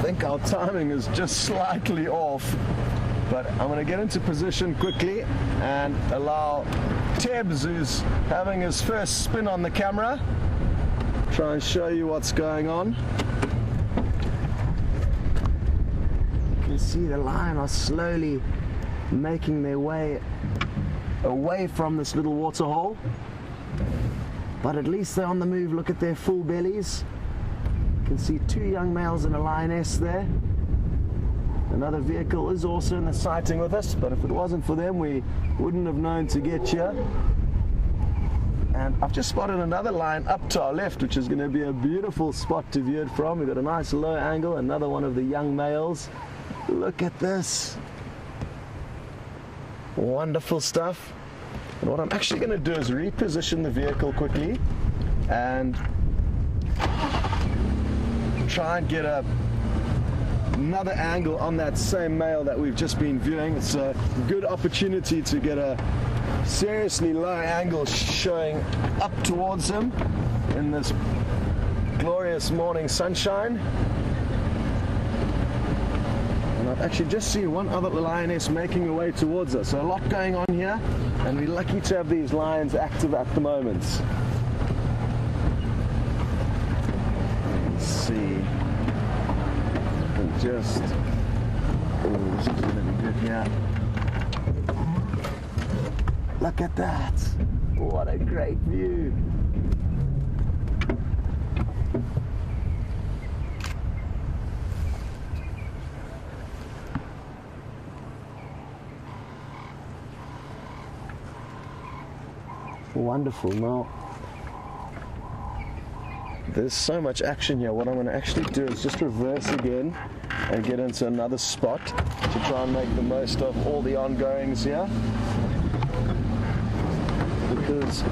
think our timing is just slightly off, but I'm going to get into position quickly and allow Tebbs, who's having his first spin on the camera, try and show you what's going on. You can see the line are slowly making their way away from this little water hole, but at least they're on the move. Look at their full bellies. You can see two young males and a lioness there. Another vehicle is also in the sighting with us, but if it wasn't for them, we wouldn't have known to get here. And I've just spotted another lion up to our left, which is going to be a beautiful spot to view it from. We've got a nice low angle, another one of the young males. Look at this. Wonderful stuff. And what I'm actually going to do is reposition the vehicle quickly and try and get another angle on that same male that we've just been viewing. It's a good opportunity to get a seriously low angle showing up towards him in this glorious morning sunshine. And I've actually just seen one other lioness making her way towards us. So a lot going on here, and we're lucky to have these lions active at the moment. Let's see. And just, oh, this is going to be good here. Look at that. What a great view. Wonderful. Now, there's so much action here. What I'm going to actually do is just reverse again and get into another spot to try and make the most of all the ongoings here. Because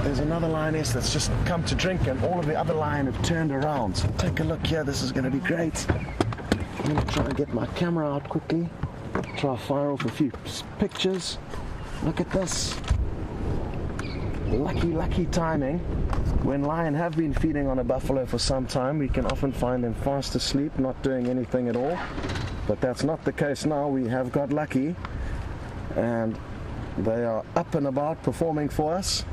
there's another lioness that's just come to drink, and all of the other lion have turned around. So take a look here. This is going to be great. I'm going to try and get my camera out quickly. Try to fire off a few pictures. Look at this. Lucky timing. When lion have been feeding on a buffalo for some time, we can often find them fast asleep, not doing anything at all. But that's not the case now. We have got lucky, and they are up and about performing for us.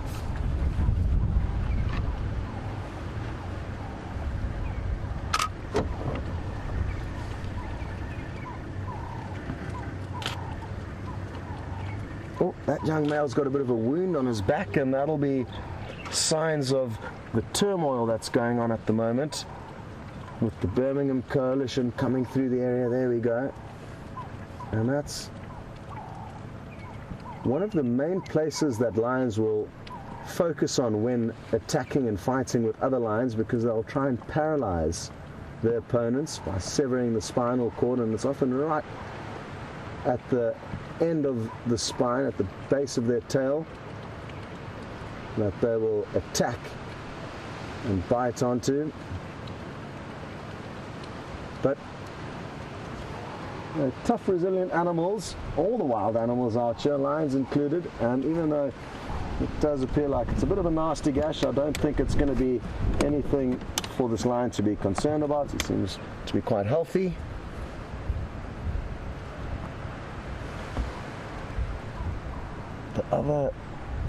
Oh, that young male's got a bit of a wound on his back, and that'll be signs of the turmoil that's going on at the moment with the Birmingham coalition coming through the area. There we go. And that's one of the main places that lions will focus on when attacking and fighting with other lions, because they'll try and paralyze their opponents by severing the spinal cord, and it's often right at the end of the spine, at the base of their tail, that they will attack and bite onto. But tough, resilient animals, all the wild animals out here, lions included, and even though it does appear like it's a bit of a nasty gash, I don't think it's going to be anything for this lion to be concerned about. It seems to be quite healthy. The other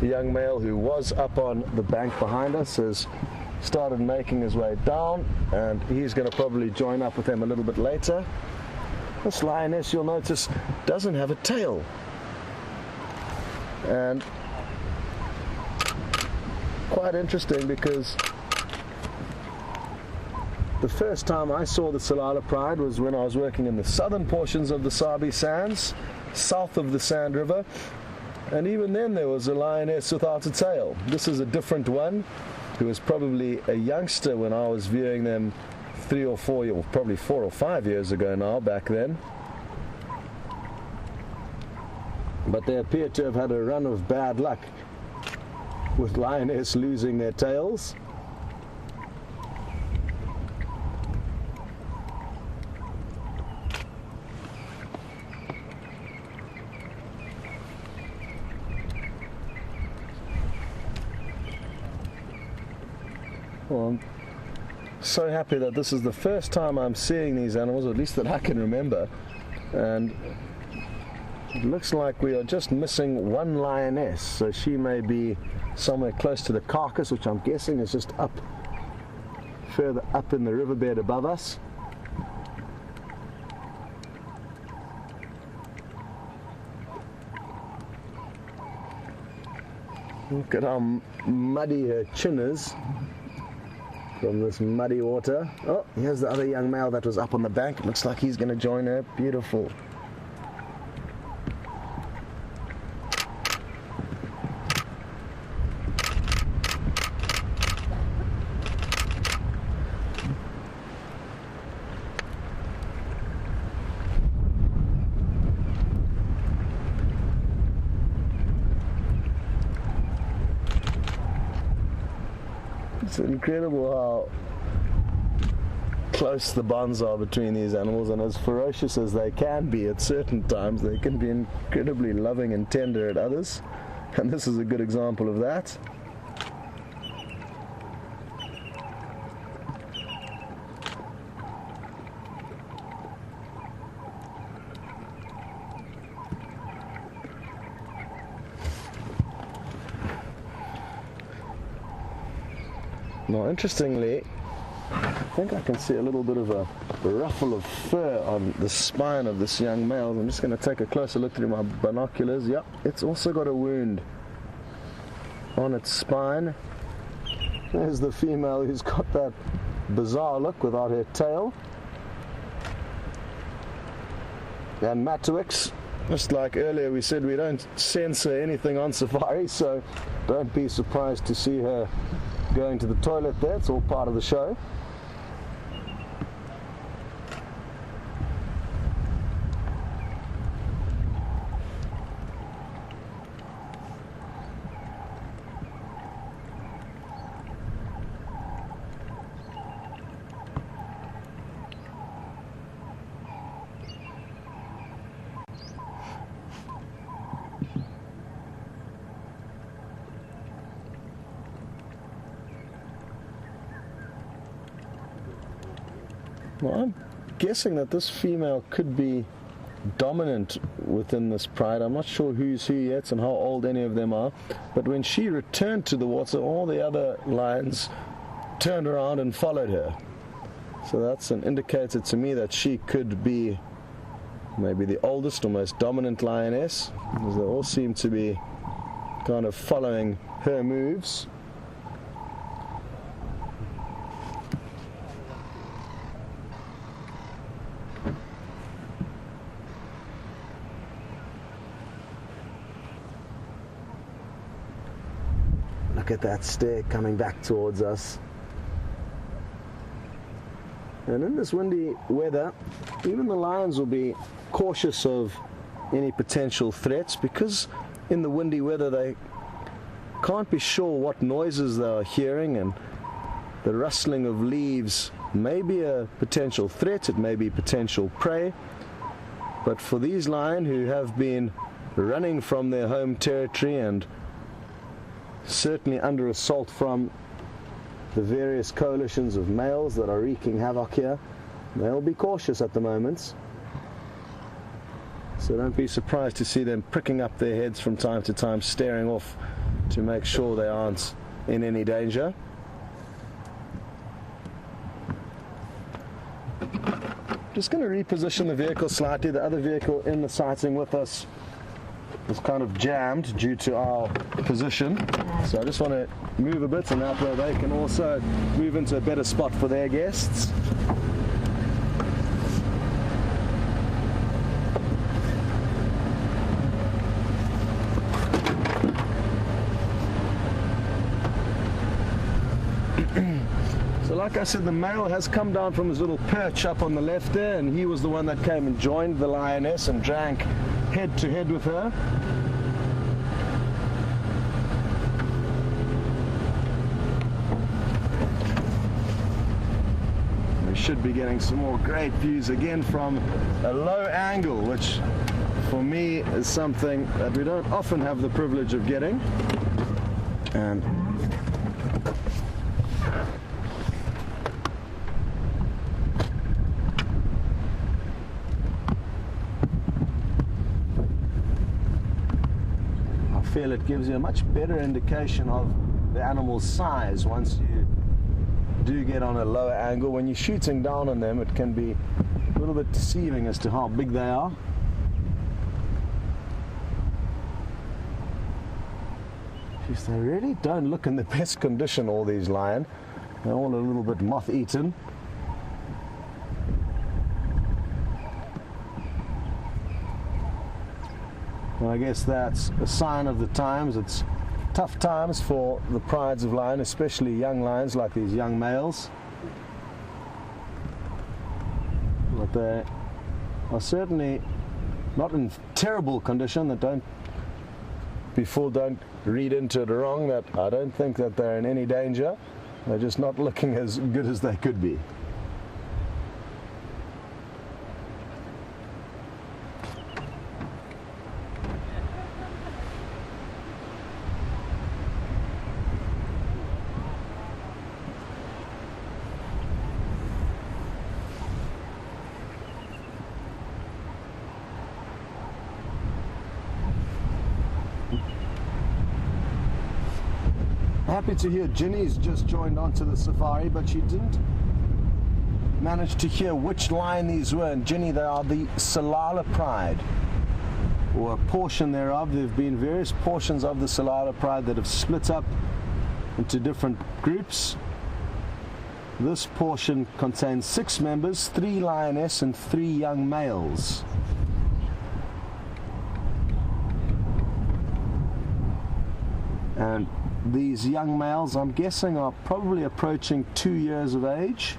young male who was up on the bank behind us has started making his way down, and he's going to probably join up with them a little bit later. This lioness, you'll notice, doesn't have a tail, and quite interesting, because the first time I saw the Tsalala pride was when I was working in the southern portions of the Sabi Sands, south of the Sand River, and even then there was a lioness without a tail. This is a different one, who was probably a youngster when I was viewing them 3 or 4 years, probably 4 or 5 years ago now, back then. But they appear to have had a run of bad luck with lioness losing their tails. Well, so happy that this is the first time I'm seeing these animals, at least that I can remember, and it looks like we are just missing one lioness, so she may be somewhere close to the carcass, which I'm guessing is just up, further up in the riverbed above us. Look at how muddy her chin is from this muddy water. Oh, here's the other young male that was up on the bank. It looks like he's going to join her. Beautiful. It's incredible how close the bonds are between these animals, and as ferocious as they can be at certain times, they can be incredibly loving and tender at others, and this is a good example of that. Now, interestingly, I think I can see a little bit of a ruffle of fur on the spine of this young male. I'm just going to take a closer look through my binoculars. Yep, it's also got a wound on its spine. There's the female who's got that bizarre look without her tail. And Matwix, just like earlier we said, we don't censor anything on safari, so don't be surprised to see her going to the toilet there. It's all part of the show. Well, I'm guessing that this female could be dominant within this pride. I'm not sure who's who yet and how old any of them are, but when she returned to the water, all the other lions turned around and followed her. So that's an indicator to me that she could be maybe the oldest or most dominant lioness, because they all seem to be kind of following her moves. Look at that stare coming back towards us. And in this windy weather, even the lions will be cautious of any potential threats, because in the windy weather they can't be sure what noises they are hearing, and the rustling of leaves may be a potential threat, it may be potential prey. But for these lions who have been running from their home territory and certainly under assault from the various coalitions of males that are wreaking havoc here, they'll be cautious at the moment. So don't be surprised to see them pricking up their heads from time to time, staring off to make sure they aren't in any danger. Just going to reposition the vehicle slightly. The other vehicle in the sighting with us was kind of jammed due to our position, so I just want to move a bit, and that way they can also move into a better spot for their guests. So like I said, the male has come down from his little perch up on the left there, and he was the one that came and joined the lioness and drank head to head with her. We should be getting some more great views again from a low angle, which for me is something that we don't often have the privilege of getting. And feel it gives you a much better indication of the animal's size once you do get on a lower angle. When you're shooting down on them, it can be a little bit deceiving as to how big they are. Jeez, they really don't look in the best condition, all these lion. They're all a little bit moth-eaten. Well, I guess that's a sign of the times. It's tough times for the prides of lion, especially young lions like these young males. But they are certainly not in terrible condition. That don't read into it wrong, that I don't think that they're in any danger. They're just not looking as good as they could be. Happy to hear Ginny's just joined onto the safari, but she didn't manage to hear which lion these were. And Ginny, they are the Tsalala pride, or a portion thereof. There have been various portions of the Tsalala pride that have split up into different groups. This portion contains 6 members, 3 lioness and 3 young males. And these young males, I'm guessing, are probably approaching 2 years of age,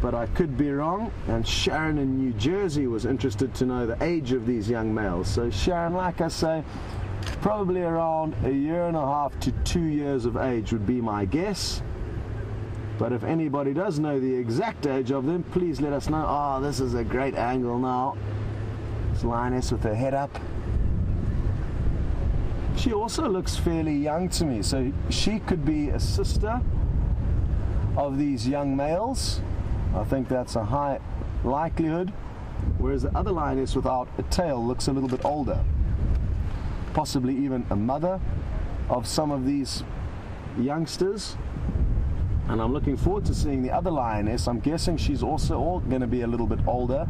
but I could be wrong. And Sharon in New Jersey was interested to know the age of these young males. So Sharon, like I say, probably around 1.5 to 2 years of age would be my guess. But if anybody does know the exact age of them, please let us know. Oh, this is a great angle now. This lioness with her head up. She also looks fairly young to me, so she could be a sister of these young males. I think that's a high likelihood, whereas the other lioness without a tail looks a little bit older, possibly even a mother of some of these youngsters. And I'm looking forward to seeing the other lioness. I'm guessing she's also going to be a little bit older,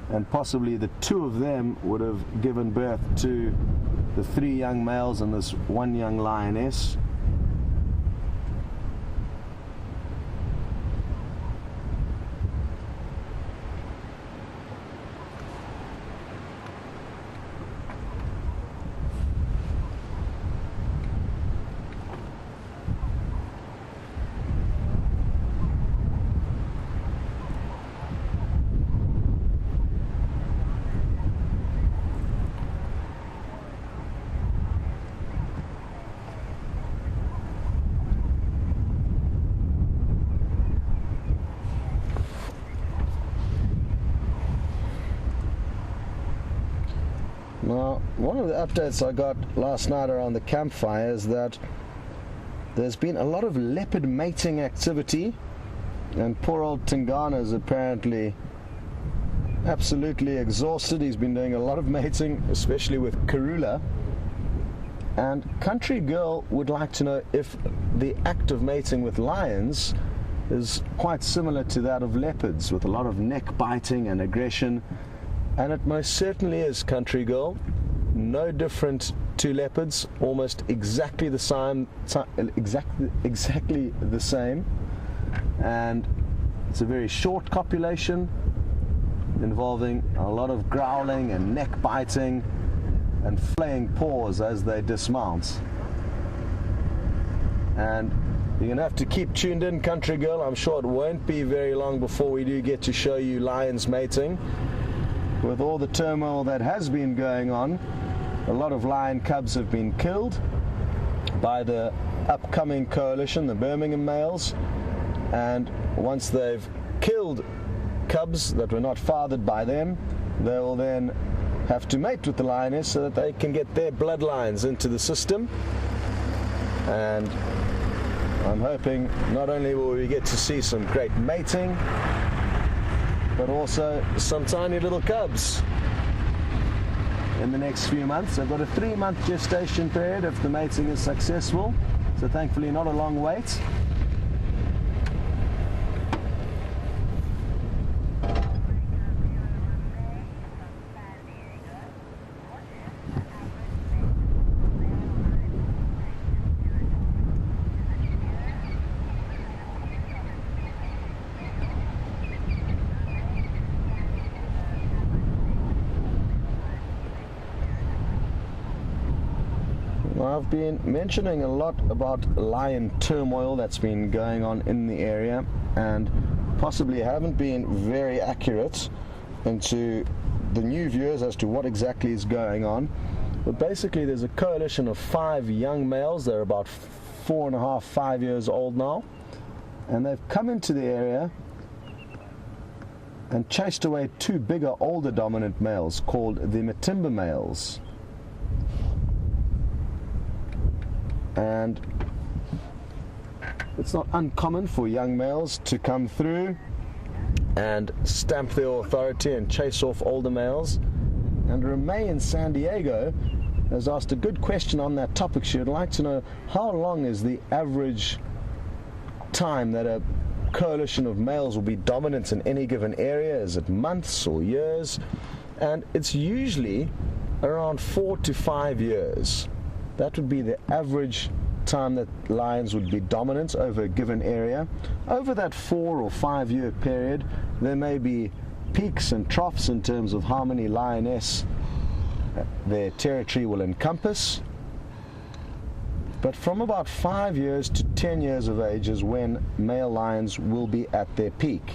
and possibly the 2 of them would have given birth to the 3 young males and this 1 young lioness. Now, one of the updates I got last night around the campfire is that there's been a lot of leopard mating activity, and poor old Tingana is apparently absolutely exhausted. He's been doing a lot of mating, especially with Karula. And Country Girl would like to know if the act of mating with lions is quite similar to that of leopards, with a lot of neck biting and aggression. And it most certainly is, Country Girl. No different to leopards, almost exactly the same, exactly the same. And it's a very short copulation involving a lot of growling and neck biting and flaying paws as they dismount. And you're going to have to keep tuned in, Country Girl. I'm sure it won't be very long before we do get to show you lions mating. With all the turmoil that has been going on, a lot of lion cubs have been killed by the upcoming coalition, the Birmingham males. And once they've killed cubs that were not fathered by them, they will then have to mate with the lioness so that they can get their bloodlines into the system. And I'm hoping not only will we get to see some great mating, but also some tiny little cubs. in the next few months. I've got a 3-month gestation period if the mating is successful, so thankfully not a long wait. I've been mentioning a lot about lion turmoil that's been going on in the area, and possibly haven't been very accurate into the new viewers as to what exactly is going on. But basically there's a coalition of 5 young males. They're about 4.5, 5 years old now, and they've come into the area and chased away 2 bigger, older dominant males called the Matimba males. And it's not uncommon for young males to come through and stamp their authority and chase off older males. And Renee in San Diego has asked a good question on that topic. She would like to know, how long is the average time that a coalition of males will be dominant in any given area? Is it months or years? And it's usually around 4 to 5 years. That would be the average time that lions would be dominant over a given area. Over that 4 or 5 year period, there may be peaks and troughs in terms of how many lioness their territory will encompass. But from about 5 years to 10 years of age is when male lions will be at their peak.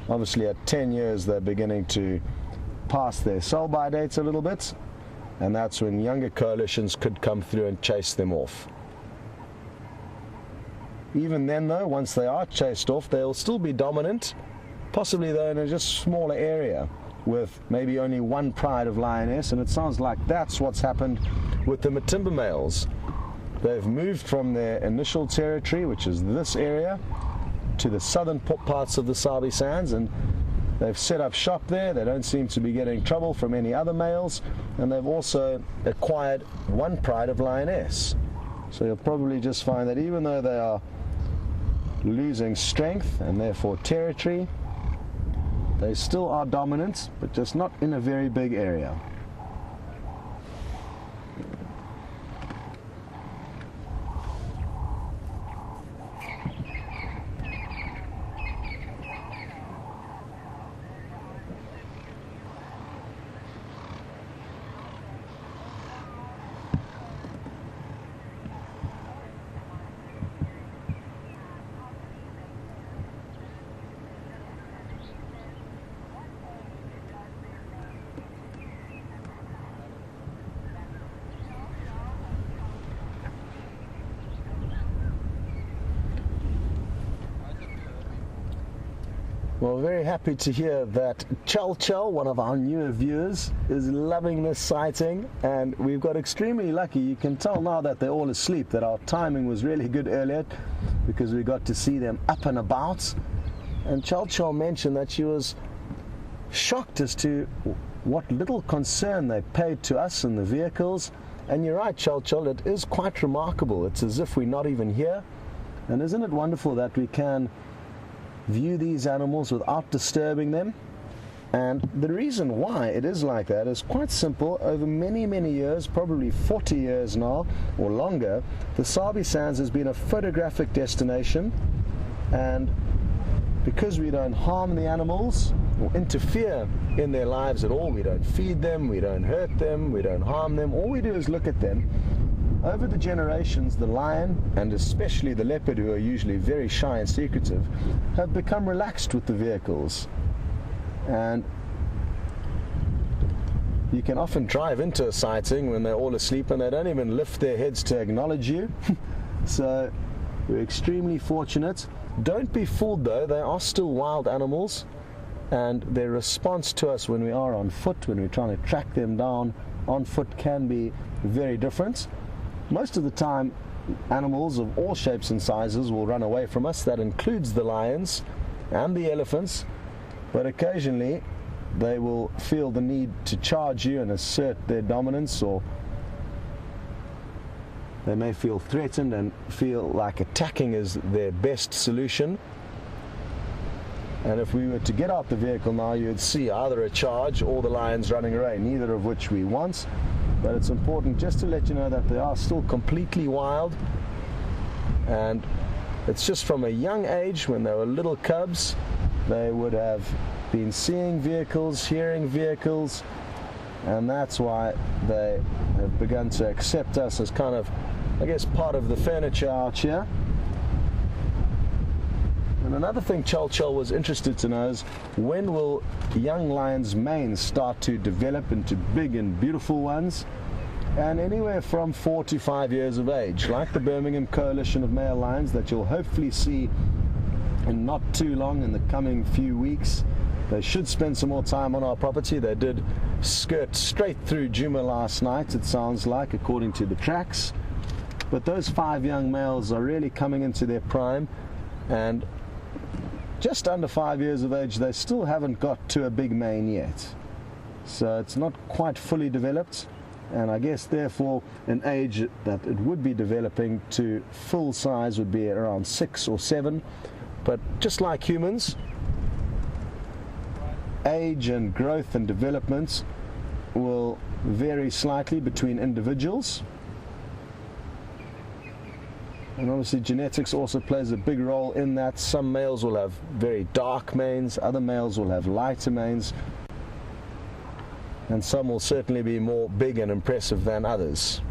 Obviously at 10 years they're beginning to pass their sell-by dates a little bit, and that's when younger coalitions could come through and chase them off. Even then though, once they are chased off, they'll still be dominant, possibly though in a just smaller area with maybe only 1 pride of lioness, and it sounds like that's what's happened with the Matimba males. They've moved from their initial territory, which is this area, to the southern parts of the Sabi Sands, and they've set up shop there. They don't seem to be getting trouble from any other males, and they've also acquired 1 pride of lioness. So you'll probably just find that even though they are losing strength and therefore territory, they still are dominant, but just not in a very big area. Well, very happy to hear that Chel, one of our newer viewers, is loving this sighting, and we've got extremely lucky. You can tell now that they're all asleep that our timing was really good earlier, because we got to see them up and about. And Chel mentioned that she was shocked as to what little concern they paid to us in the vehicles. And you're right, Chel, it is quite remarkable. It's as if we're not even here. And isn't it wonderful that we can view these animals without disturbing them? And the reason why it is like that is quite simple. Over many years, probably 40 years now or longer, the Sabi Sands has been a photographic destination, and because we don't harm the animals or interfere in their lives at all, we don't feed them, we don't hurt them, we don't harm them, all we do is look at them. Over the generations, the lion, and especially the leopard, who are usually very shy and secretive, have become relaxed with the vehicles. And you can often drive into a sighting when they're all asleep and they don't even lift their heads to acknowledge you. So we're extremely fortunate. Don't be fooled though, they are still wild animals, and their response to us when we are on foot, when we're trying to track them down on foot, can be very different. Most of the time, animals of all shapes and sizes will run away from us. That includes the lions and the elephants, but occasionally they will feel the need to charge you and assert their dominance, or they may feel threatened and feel like attacking is their best solution. And if we were to get out the vehicle now, you would see either a charge or the lions running away, neither of which we want. But it's important just to let you know that they are still completely wild, and it's just from a young age, when they were little cubs, they would have been seeing vehicles, hearing vehicles, and that's why they have begun to accept us as kind of, I guess, part of the furniture out here. And another thing Chal was interested to know is, when will young lions' manes start to develop into big and beautiful ones? And anywhere from 4 to 5 years of age, like the Birmingham Coalition of Male Lions that you'll hopefully see in not too long, in the coming few weeks. They should spend some more time on our property. They did skirt straight through Juma last night, it sounds like, according to the tracks. But those 5 young males are really coming into their prime, and just under 5 years of age, they still haven't got to a big mane yet. So it's not quite fully developed, and I guess therefore an age that it would be developing to full size would be around 6 or 7. But just like humans, age and growth and development will vary slightly between individuals. And obviously genetics also plays a big role in that. Some males will have very dark manes, other males will have lighter manes, and some will certainly be more big and impressive than others.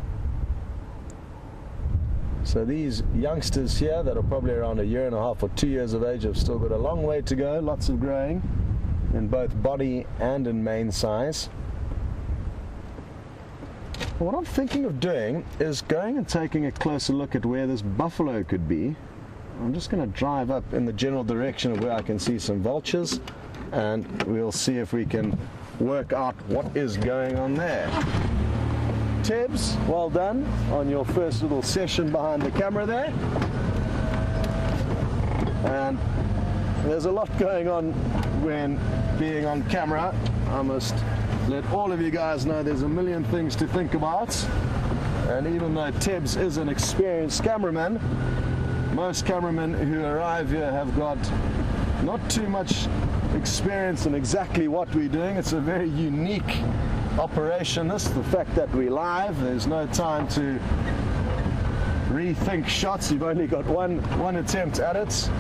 So these youngsters here that are probably around 1.5 years or 2 years of age have still got a long way to go, lots of growing in both body and in mane size. What I'm thinking of doing is going and taking a closer look at where this buffalo could be. I'm just going to drive up in the general direction of where I can see some vultures, and we'll see if we can work out what is going on there. Tebbs, well done on your first little session behind the camera there. And there's a lot going on when being on camera. I must let all of you guys know there's a million things to think about. And even though Tebbs is an experienced cameraman, most cameramen who arrive here have got not too much experience in exactly what we're doing. It's a very unique operation, this, the fact that we're live. There's no time to rethink shots. You've only got one attempt at it,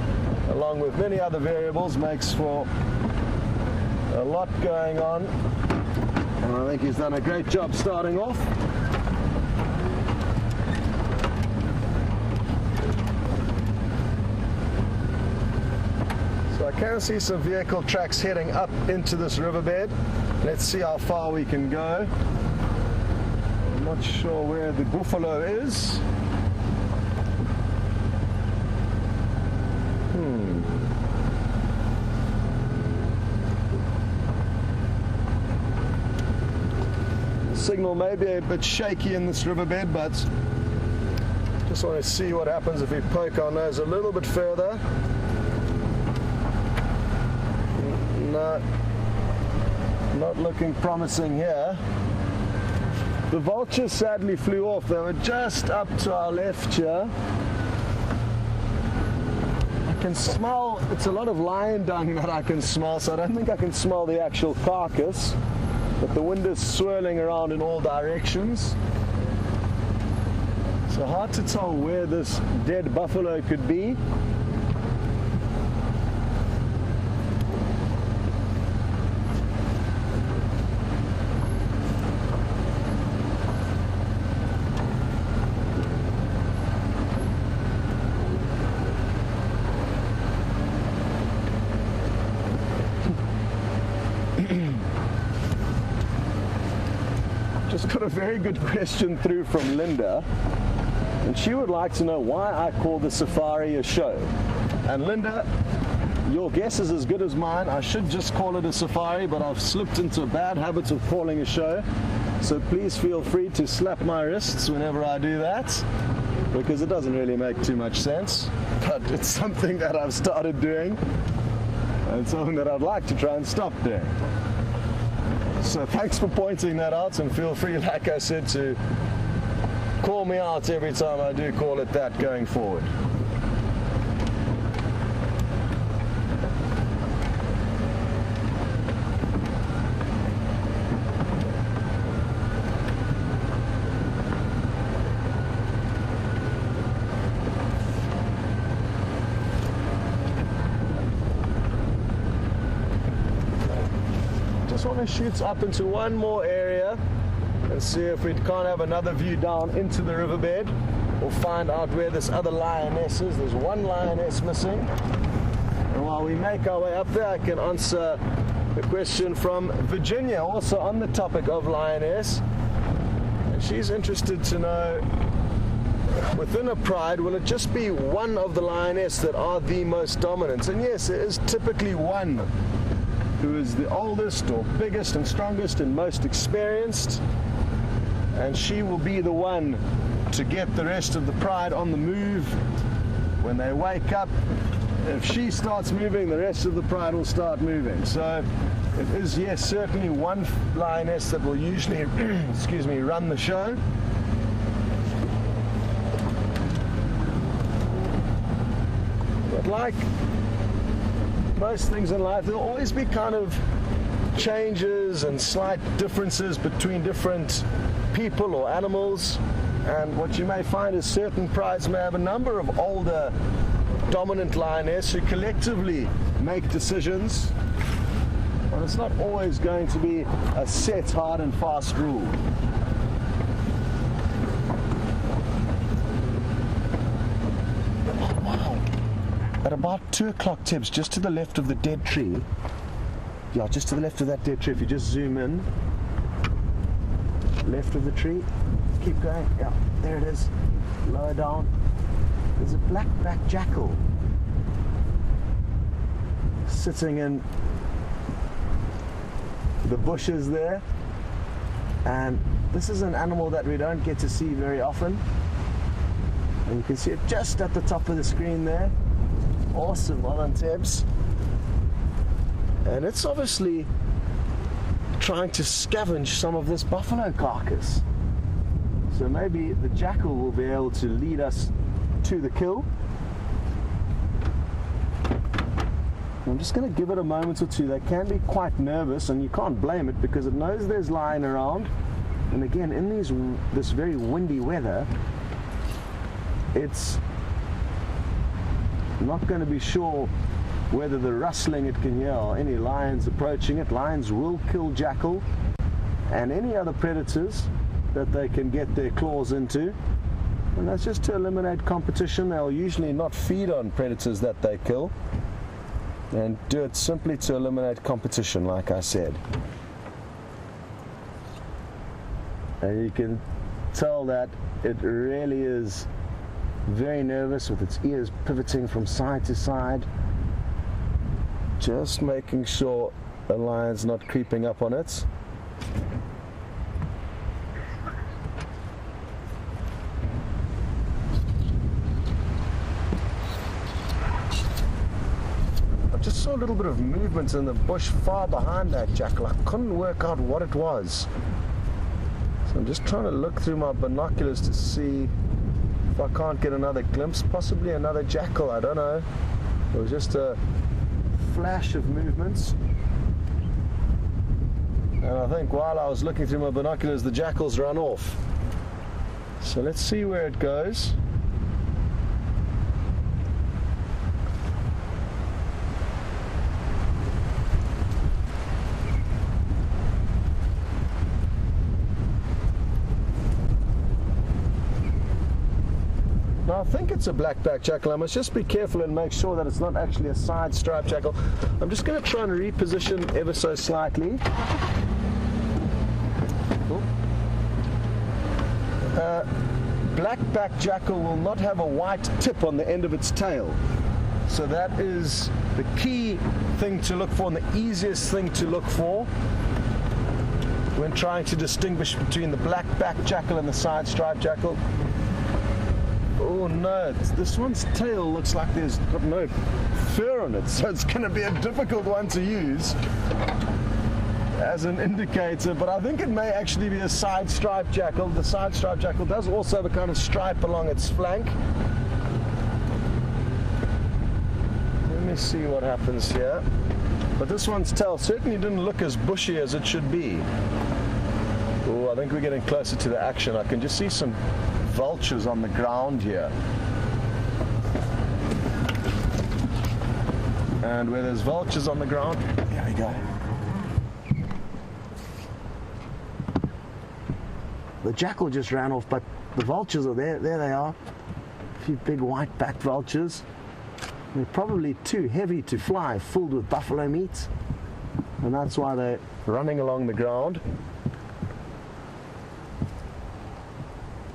along with many other variables, makes for a lot going on. And I think he's done a great job starting off. So I can see some vehicle tracks heading up into this riverbed. Let's see how far we can go. I'm not sure where the buffalo is. Signal may be a bit shaky in this riverbed, but just want to see what happens if we poke our nose a little bit further. No, not looking promising here. The vultures sadly flew off. They were just up to our left here. I can smell, it's a lot of lion dung that I can smell, so I don't think I can smell the actual carcass. But the wind is swirling around in all directions. So hard to tell where this dead buffalo could be. Just got a very good question through from Linda, and she would like to know why I call the safari a show. And Linda, your guess is as good as mine. I should just call it a safari, but I've slipped into a bad habit of calling a show. So please feel free to slap my wrists whenever I do that, because it doesn't really make too much sense. But it's something that I've started doing, and something that I'd like to try and stop doing. So thanks for pointing that out, and feel free, like I said, to call me out every time I do call it that going forward. Just want to shoot up into one more area and see if we can't have another view down into the riverbed, or find out where this other lioness is. There's one lioness missing. And while we make our way up there, I can answer a question from Virginia, also on the topic of lioness. And she's interested to know, within a pride, will it just be one of the lioness that are the most dominant? And yes, it is typically one who is the oldest or biggest and strongest and most experienced, and she will be the one to get the rest of the pride on the move when they wake up. If she starts moving, the rest of the pride will start moving. So it is, yes, certainly one lioness that will usually excuse me, run the show. But like most things in life, there'll always be kind of changes and slight differences between different people or animals. And what you may find is certain prides may have a number of older dominant lioness who collectively make decisions, but it's not always going to be a set, hard and fast rule. At about 2 o'clock, Tebbs, just to the left of the dead tree, yeah, just to the left of that dead tree, if you just zoom in, left of the tree, keep going, yeah, there it is, lower down, there's a black-backed jackal sitting in the bushes there, and this is an animal that we don't get to see very often, and you can see it just at the top of the screen there. Awesome, well done, Tebbs. And it's obviously trying to scavenge some of this buffalo carcass. So maybe the jackal will be able to lead us to the kill. I'm just going to give it a moment or two. They can be quite nervous, and you can't blame it because it knows there's lion around. And again, in this very windy weather, it's not going to be sure whether the rustling it can hear or any lions approaching it. Lions will kill jackal and any other predators that they can get their claws into, and that's just to eliminate competition. They'll usually not feed on predators that they kill, and do it simply to eliminate competition, like I said. And you can tell that it really is very nervous, with its ears pivoting from side to side, just making sure a lion's not creeping up on it. I just saw a little bit of movement in the bush far behind that jackal. I couldn't work out what it was, so I'm just trying to look through my binoculars to see if I can't get another glimpse, possibly another jackal, I don't know. It was just a flash of movements. And I think while I was looking through my binoculars, the jackal's run off. So let's see where it goes. Now, I think it's a black-backed jackal. I must just be careful and make sure that it's not actually a side striped jackal. I'm just going to try and reposition ever so slightly. Black-backed jackal will not have a white tip on the end of its tail. So that is the key thing to look for, and the easiest thing to look for when trying to distinguish between the black-backed jackal and the side striped jackal. Oh no, this one's tail looks like there's got no fur on it, so it's going to be a difficult one to use. as an indicator, but I think it may actually be a side stripe jackal. The side stripe jackal does also have a kind of stripe along its flank. Let me see what happens here. But this one's tail certainly didn't look as bushy as it should be. Oh, I think we're getting closer to the action. I can just see some vultures on the ground here. And where there's vultures on the ground, here we go. The jackal just ran off, but the vultures are there. There they are. A few big white-backed vultures. They're probably too heavy to fly, filled with buffalo meat. And that's why they're Running along the ground.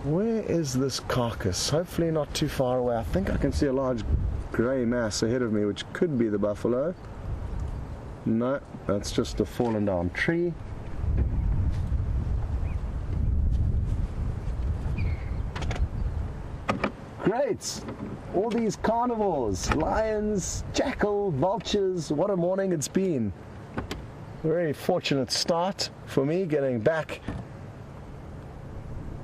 Where is this carcass? Hopefully not too far away. I think I can see a large grey mass ahead of me, which could be the buffalo. No, that's just a fallen down tree. Great! All these carnivores, lions, jackal, vultures, what a morning it's been. Very fortunate start for me getting back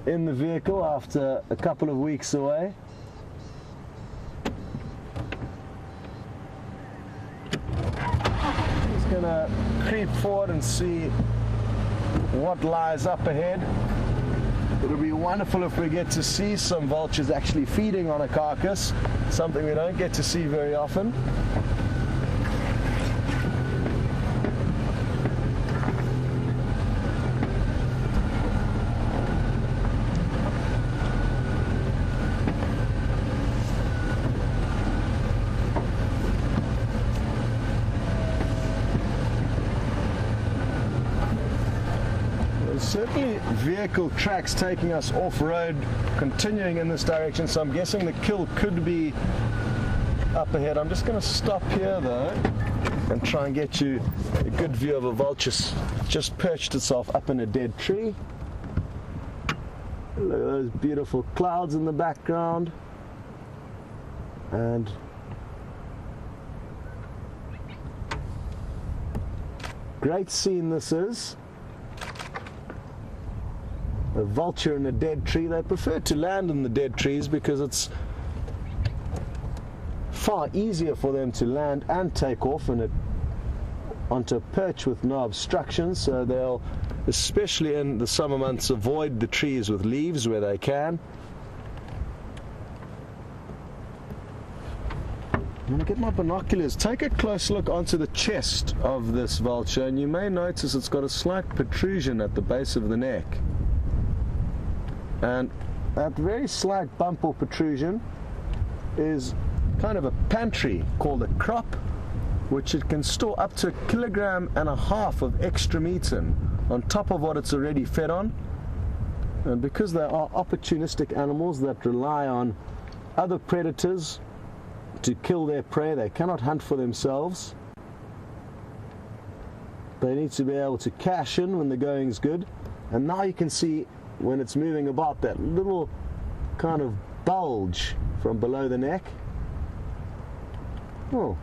In the vehicle after a couple of weeks away. Just gonna creep forward and see what lies up ahead. It'll be wonderful if we get to see some vultures actually feeding on a carcass, something we don't get to see very often. Certainly vehicle tracks taking us off-road, continuing in this direction, so I'm guessing the kill could be up ahead. I'm just going to stop here though and try and get you a good view of a vulture just perched itself up in a dead tree. Look at those beautiful clouds in the background. And great scene this is. A vulture in a dead tree. They prefer to land in the dead trees because it's far easier for them to land and take off onto a perch with no obstructions, so they'll, especially in the summer months, avoid the trees with leaves where they can. I'm going to get my binoculars, take a close look onto the chest of this vulture, and you may notice it's got a slight protrusion at the base of the neck. And that very slight bump or protrusion is kind of a pantry called a crop, which it can store up to 1.5 kilograms of extra meat in, on top of what it's already fed on. And because they are opportunistic animals that rely on other predators to kill their prey, they cannot hunt for themselves. They need to be able to cash in when the going's good. And now you can see when it's moving about that little kind of bulge from below the neck. Oh.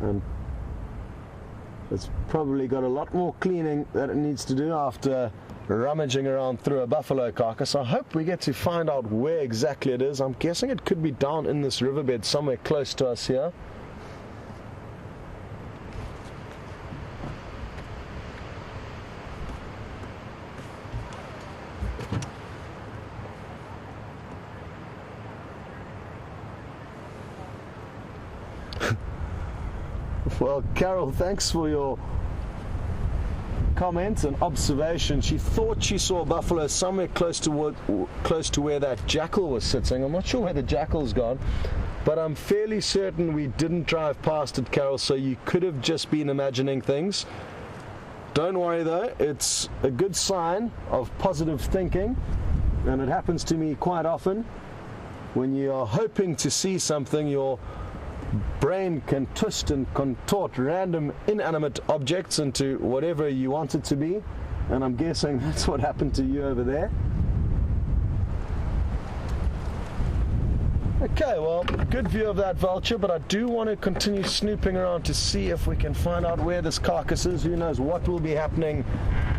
And it's probably got a lot more cleaning that it needs to do after rummaging around through a buffalo carcass. I hope we get to find out where exactly it is. I'm guessing it could be down in this riverbed somewhere close to us here. Well, Carol, thanks for your comments and observation. She thought she saw a buffalo somewhere close to where that jackal was sitting. I'm not sure where the jackal's gone, but I'm fairly certain we didn't drive past it, Carol, so you could have just been imagining things. Don't worry though, it's a good sign of positive thinking, and it happens to me quite often. When you are hoping to see something, your brain can twist and contort random inanimate objects into whatever you want it to be, and I'm guessing that's what happened to you over there. Okay, well, good view of that vulture, but I do want to continue snooping around to see if we can find out where this carcass is. Who knows what will be happening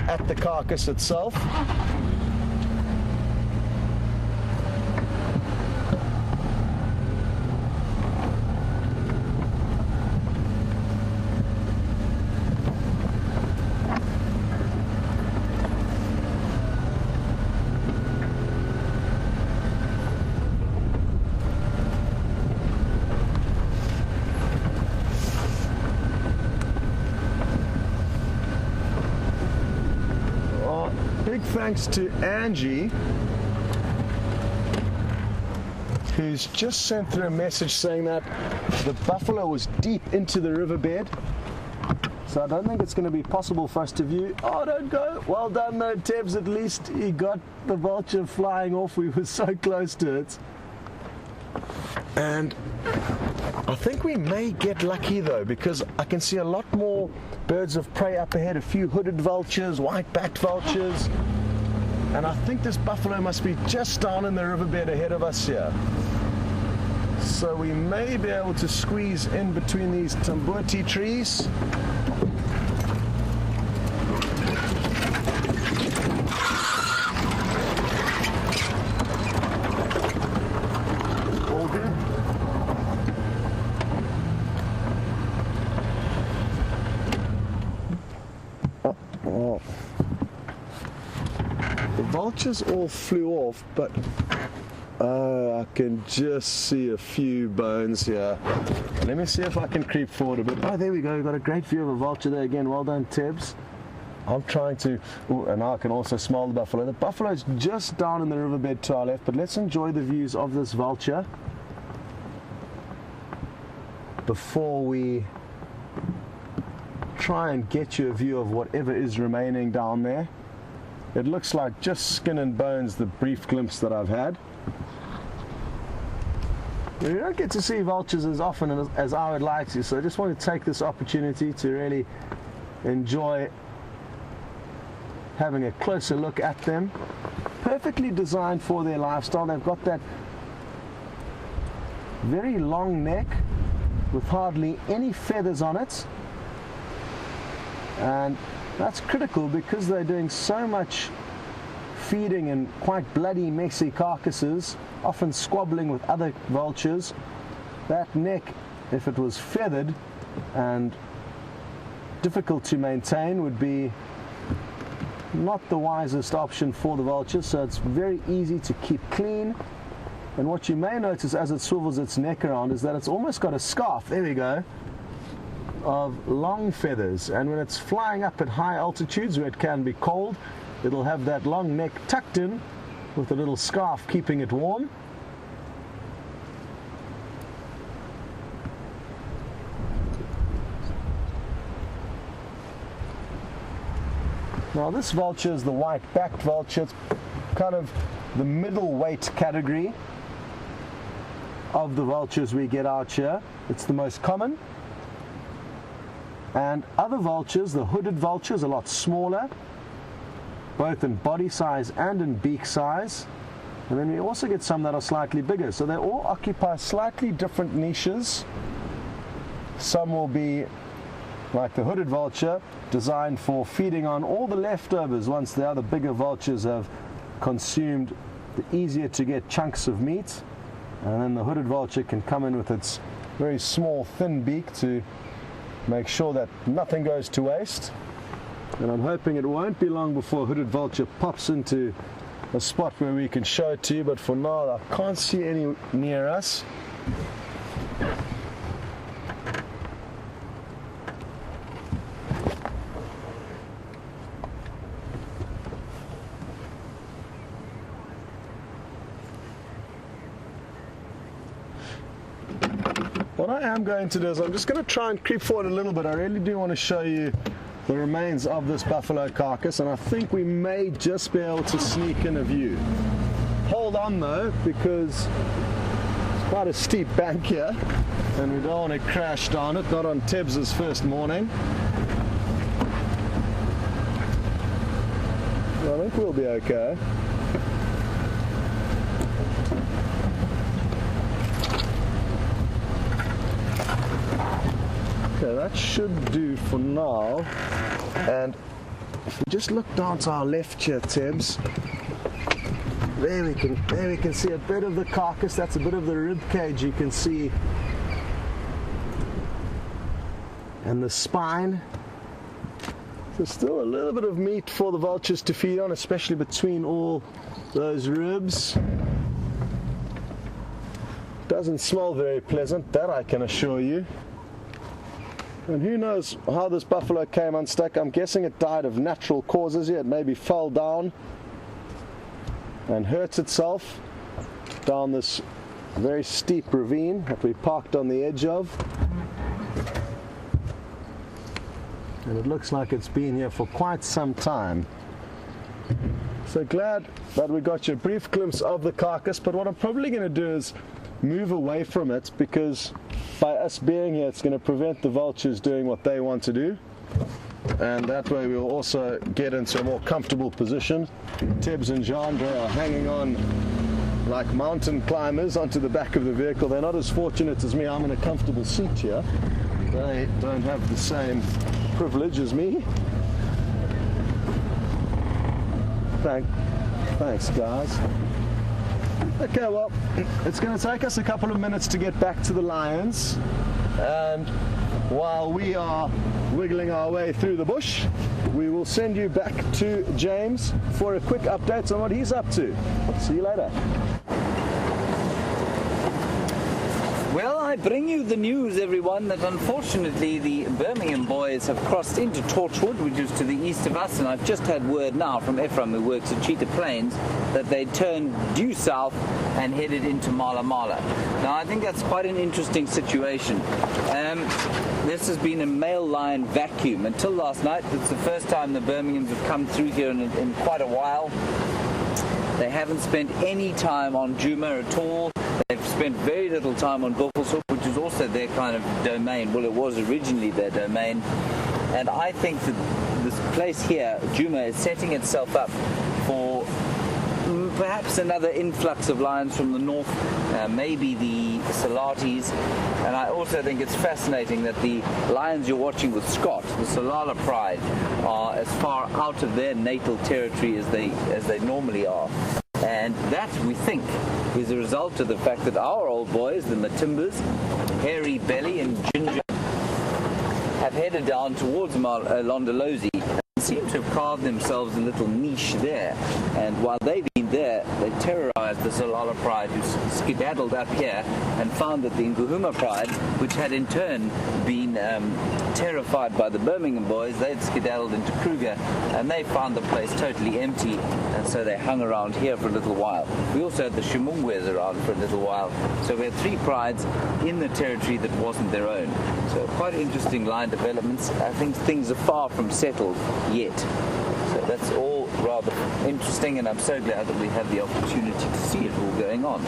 at the carcass itself. Big thanks to Angie, who's just sent through a message saying that the buffalo was deep into the riverbed, so I don't think it's going to be possible for us to view. Oh, don't go. Well done though, Tebbs. At least he got the vulture flying off. We were so close to it. And I think we may get lucky though, because I can see a lot more birds of prey up ahead, a few hooded vultures, white-backed vultures, and I think this buffalo must be just down in the riverbed ahead of us here. So we may be able to squeeze in between these tambuti trees. All good. Oh. The vultures all flew off, but I can just see a few bones here. Let me see if I can creep forward a bit. Oh, there we go. We've got a great view of a vulture there again. Well done, Tebbs. I'm trying to... Ooh, and now I can also smell the buffalo. The buffalo's just down in the riverbed to our left, but let's enjoy the views of this vulture before we try and get you a view of whatever is remaining down there. It looks like just skin and bones, the brief glimpse that I've had. We don't get to see vultures as often as I would like to, so I just want to take this opportunity to really enjoy having a closer look at them. Perfectly designed for their lifestyle. They've got that very long neck with hardly any feathers on it, and that's critical because they're doing so much feeding in quite bloody, messy carcasses, often squabbling with other vultures. That neck, if it was feathered and difficult to maintain, would be not the wisest option for the vulture, so it's very easy to keep clean. And what you may notice as it swivels its neck around is that it's almost got a scarf, there we go, of long feathers, and when it's flying up at high altitudes where it can be cold, it'll have that long neck tucked in with a little scarf keeping it warm. Now this vulture is the white-backed vulture. It's kind of the middleweight category of the vultures we get out here. It's the most common. And other vultures, the hooded vultures, a lot smaller, both in body size and in beak size. And then we also get some that are slightly bigger. So they all occupy slightly different niches. Some will be like the hooded vulture, designed for feeding on all the leftovers once the other bigger vultures have consumed the easier to get chunks of meat. And then the hooded vulture can come in with its very small, thin beak to make sure that nothing goes to waste. And I'm hoping it won't be long before a hooded vulture pops into a spot where we can show it to you, but for now I can't see any near us. What I am going to do is I'm just going to try and creep forward a little bit. I really do want to show you the remains of this buffalo carcass, and I think we may just be able to sneak in a view. Hold on though, because it's quite a steep bank here and we don't want to crash down it, not on Tebbs' first morning. I think we'll be okay. Okay, that should do for now. And if we just look down to our left here, Tebbs, there we can see a bit of the carcass. That's a bit of the rib cage you can see, and the spine. There's still a little bit of meat for the vultures to feed on, especially between all those ribs. Doesn't smell very pleasant, that I can assure you. And who knows how this buffalo came unstuck. I'm guessing it died of natural causes here. It maybe fell down and hurt itself down this very steep ravine that we parked on the edge of. And it looks like it's been here for quite some time. So glad that we got you a brief glimpse of the carcass, but what I'm probably going to do is move away from it, because by us being here it's going to prevent the vultures doing what they want to do, and that way we'll also get into a more comfortable position. Tebbs and Jandre are hanging on like mountain climbers onto the back of the vehicle. They're not as fortunate as me. I'm in a comfortable seat here. They don't have the same privilege as me. Thanks guys. Okay, well, it's going to take us a couple of minutes to get back to the lions, and while we are wiggling our way through the bush, we will send you back to James for a quick update on what he's up to. See you later. Well, I bring you the news, everyone, that unfortunately the Birmingham boys have crossed into Torchwood, which is to the east of us, and I've just had word now from Ephraim, who works at Cheetah Plains, that they turned due south and headed into Mala Mala. Now, I think that's quite an interesting situation. This has been a male lion vacuum. Until last night, it's the first time the Birminghams have come through here in quite a while. They haven't spent any time on Djuma at all. They've spent very little time on Buffelshoek, which is also their kind of domain. Well, it was originally their domain. And I think that this place here, Djuma, is setting itself up for perhaps another influx of lions from the north, maybe the Tsalalas. And I also think it's fascinating that the lions you're watching with Scott, the Tsalala pride, are as far out of their natal territory as they normally are. And that, we think, is a result of the fact that our old boys, the Matimbas, Hairy Belly and Ginger, have headed down towards Londolozi and seem to have carved themselves a little niche there. And while they've been there, they terrorized the Tsalala pride, who skedaddled up here and found that the Nguhuma pride, which had in turn been terrified by the Birmingham boys, they'd skedaddled into Kruger, and they found the place totally empty, and so they hung around here for a little while. We also had the Shimungwes around for a little while, so we had three prides in the territory that wasn't their own. So quite interesting line developments. I think things are far from settled yet. So that's all rather interesting, and I'm so glad that we had the opportunity to see it all going on.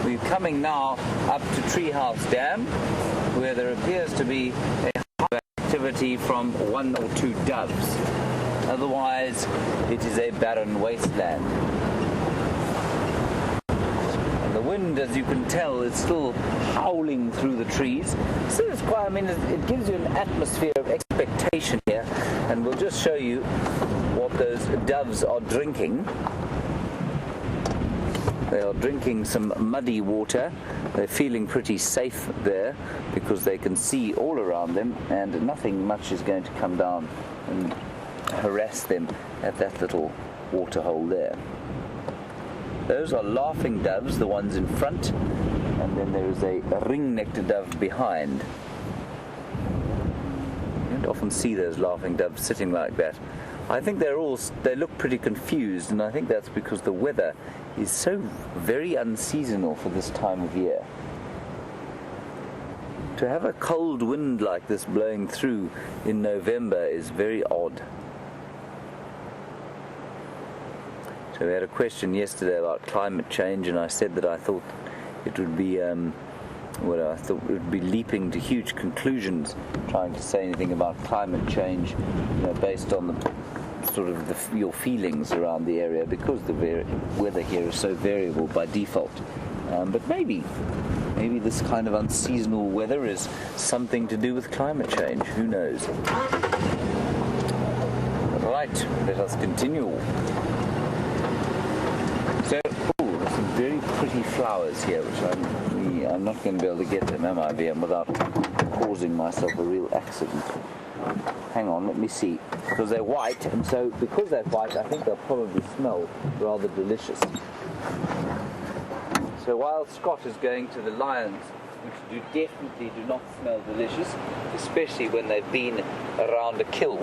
We're coming now up to Treehouse Dam, where there appears to be a high activity from one or two doves. Otherwise, it is a barren wasteland. And the wind, as you can tell, is still howling through the trees. So it's quite, I mean, it gives you an atmosphere of expectation here, and we'll just show you what those doves are drinking. They are drinking some muddy water. They're feeling pretty safe there because they can see all around them, and nothing much is going to come down and harass them at that little waterhole there. Those are laughing doves, the ones in front, and then there is a ring-necked dove behind. You don't often see those laughing doves sitting like that. I think they look pretty confused, and I think that's because the weather is so very unseasonal for this time of year. To have a cold wind like this blowing through in November is very odd. So we had a question yesterday about climate change, and I said that I thought it would be I thought it would be leaping to huge conclusions trying to say anything about climate change, based on the sort of your feelings around the area, because the weather here is so variable by default. But maybe Maybe this kind of unseasonal weather is something to do with climate change. Who knows? Right, let us continue. So, there's some very pretty flowers here, which I'm not going to be able to get them, am I, Wium, without causing myself a real accident. Hang on, let me see. Because they're white, and so because they're white, I think they'll probably smell rather delicious. So while Scott is going to the lions, which definitely do not smell delicious, especially when they've been around a kill,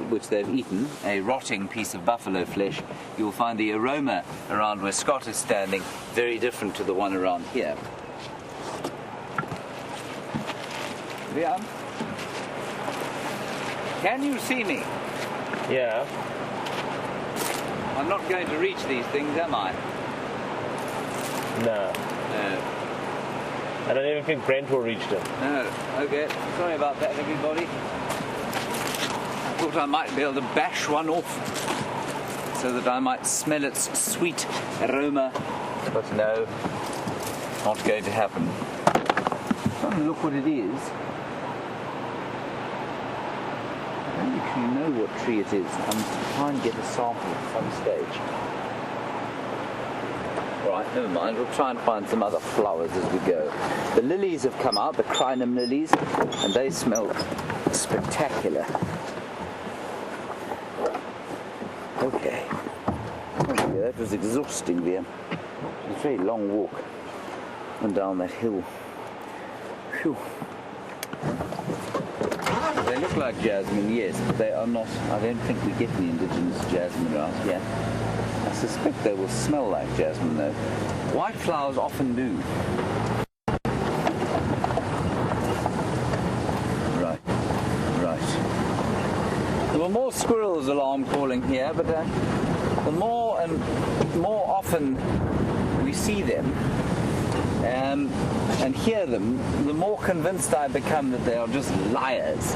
which they've eaten, a rotting piece of buffalo flesh, you'll find the aroma around where Scott is standing very different to the one around here. Wium, can you see me? Yeah. I'm not going to reach these things, am I? No. No. I don't even think Brent will reach them. No. Okay. Sorry about that, everybody. I thought I might be able to bash one off so that I might smell its sweet aroma. But no, not going to happen. Trying to look what it is. I don't actually know what tree it is. I'm trying to get a sample at some stage. Right, never mind. We'll try and find some other flowers as we go. The lilies have come out, the crinum lilies, and they smell spectacular. Okay. Okay, that was exhausting, Wium. It was a very long walk and down that hill. Phew. They look like jasmine, yes, but they are not. I don't think we get any indigenous jasmine around here. I suspect they will smell like jasmine, though. White flowers often do. Right. There were more squirrels alarm calling here, but the more and more often we see them and hear them, the more convinced I become that they are just liars.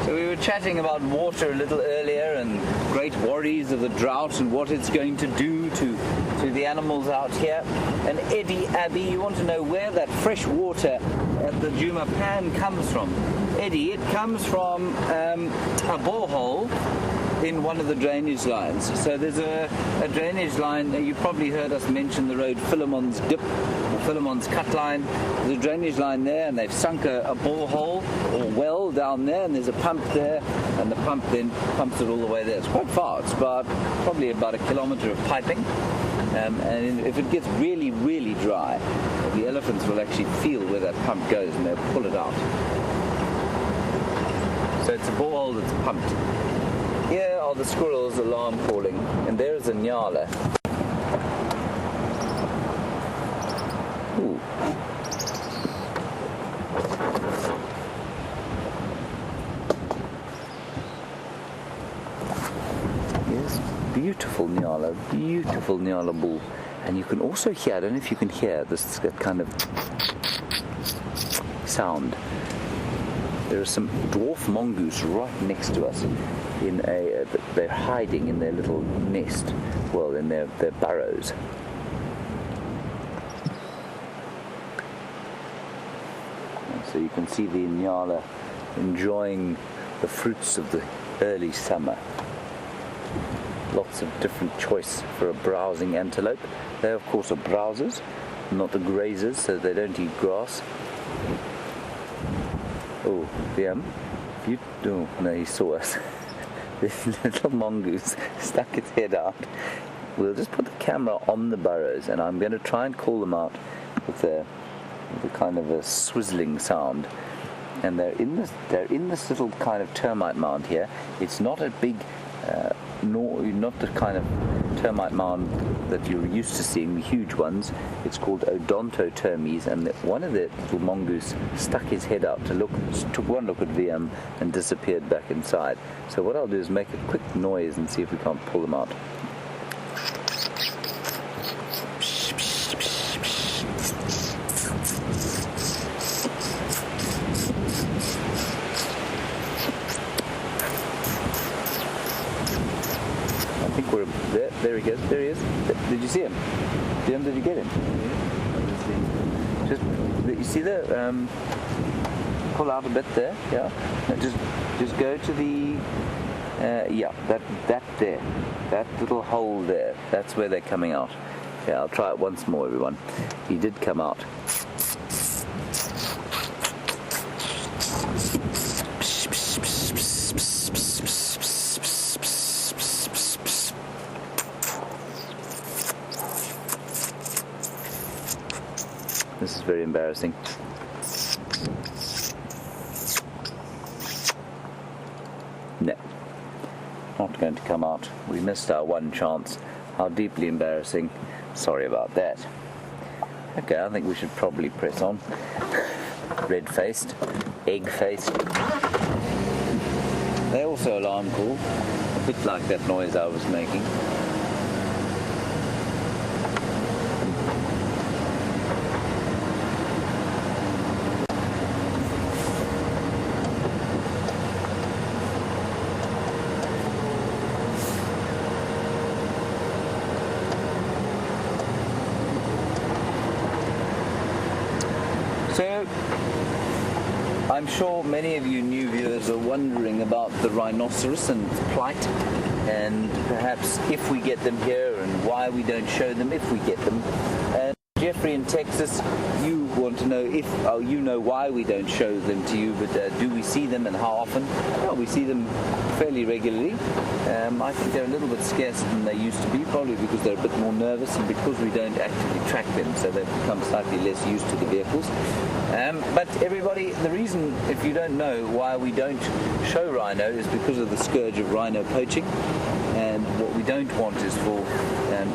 So we were chatting about water a little earlier and great worries of the drought and what it's going to do to the animals out here. And Eddie, Abby, you want to know where that fresh water at the Juma Pan comes from? Eddie, it comes from a borehole in one of the drainage lines. So there's a drainage line, you've probably heard us mention the road Philemon's Dip, or Philemon's Cut Line. There's a drainage line there, and they've sunk a borehole or well down there, and there's a pump there, and the pump then pumps it all the way there. It's quite far, it's probably about a kilometre of piping. And if it gets really, really dry, the elephants will actually feel where that pump goes and they'll pull it out. So it's a borehole that's pumped. Here are the squirrels alarm calling, and there's a Nyala. Ooh. Yes, beautiful Nyala bull. And you can also hear, I don't know if you can hear this kind of sound. There are some dwarf mongoose right next to us. They're hiding in their little nest, well, in their burrows. And so you can see the Nyala enjoying the fruits of the early summer. Lots of different choice for a browsing antelope. They, of course, are browsers, not the grazers, so they don't eat grass. Oh, Wium, oh, no, he saw us. This little mongoose stuck its head out. We'll just put the camera on the burrows, and I'm going to try and call them out with a kind of a swizzling sound. And they're in this little kind of termite mound here. It's not a big, not the kind of termite mound that you're used to seeing, the huge ones. It's called Odontotermes, and one of the little mongoose stuck his head out to look, took one look at Wium and disappeared back inside. So what I'll do is make a quick noise and see if we can't pull them out. he goes. There he is. Did you see him? Did you get him? Just, you see the pull out a bit there, yeah. And just go to the yeah, that there, that little hole there. That's where they're coming out. Yeah, I'll try it once more, everyone. He did come out. This is very embarrassing. No, not going to come out. We missed our one chance. How deeply embarrassing. Sorry about that. Okay, I think we should probably press on. Red-faced, egg-faced. They also alarm call, a bit like that noise I was making. So, I'm sure many of you new viewers are wondering about the rhinoceros and its plight, and perhaps if we get them here and why we don't show them if we get them. And Jeffrey in Texas, you want to know if, you know why we don't show them to you, but do we see them and how often? Well, we see them fairly regularly. I think they're a little bit scarcer than they used to be, probably because they're a bit more nervous and because we don't actively track them, so they've become slightly less used to the vehicles. But everybody, the reason, if you don't know why we don't show rhino, is because of the scourge of rhino poaching. And what we don't want is for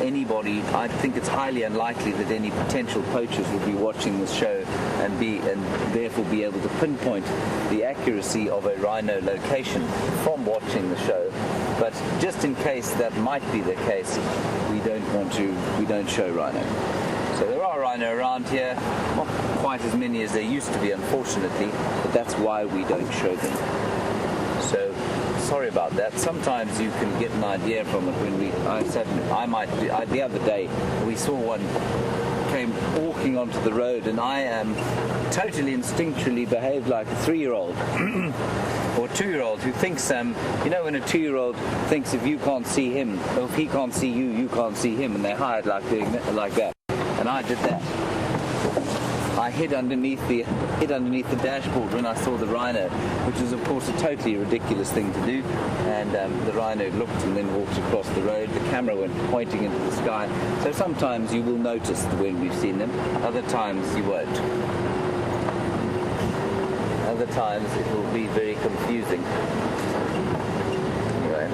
anybody, I think it's highly unlikely that any potential poachers would be watching this show and therefore be able to pinpoint the accuracy of a rhino location from watching the show. But just in case that might be the case, we don't show rhino. So there are rhino around here, not quite as many as there used to be, unfortunately, but that's why we don't show them. So sorry about that. Sometimes you can get an idea from it when the other day we saw one came walking onto the road, and I totally instinctually behaved like a 3-year-old or 2-year-old who thinks, when a 2-year-old thinks if you can't see him, or if he can't see you, you can't see him, and they hide like doing that, like that. And I did that. I hid underneath the dashboard when I saw the rhino, which was of course a totally ridiculous thing to do. And the rhino looked and then walked across the road. The camera went pointing into the sky. So sometimes you will notice when we've seen them. Other times you won't. Other times it will be very confusing. Anyway.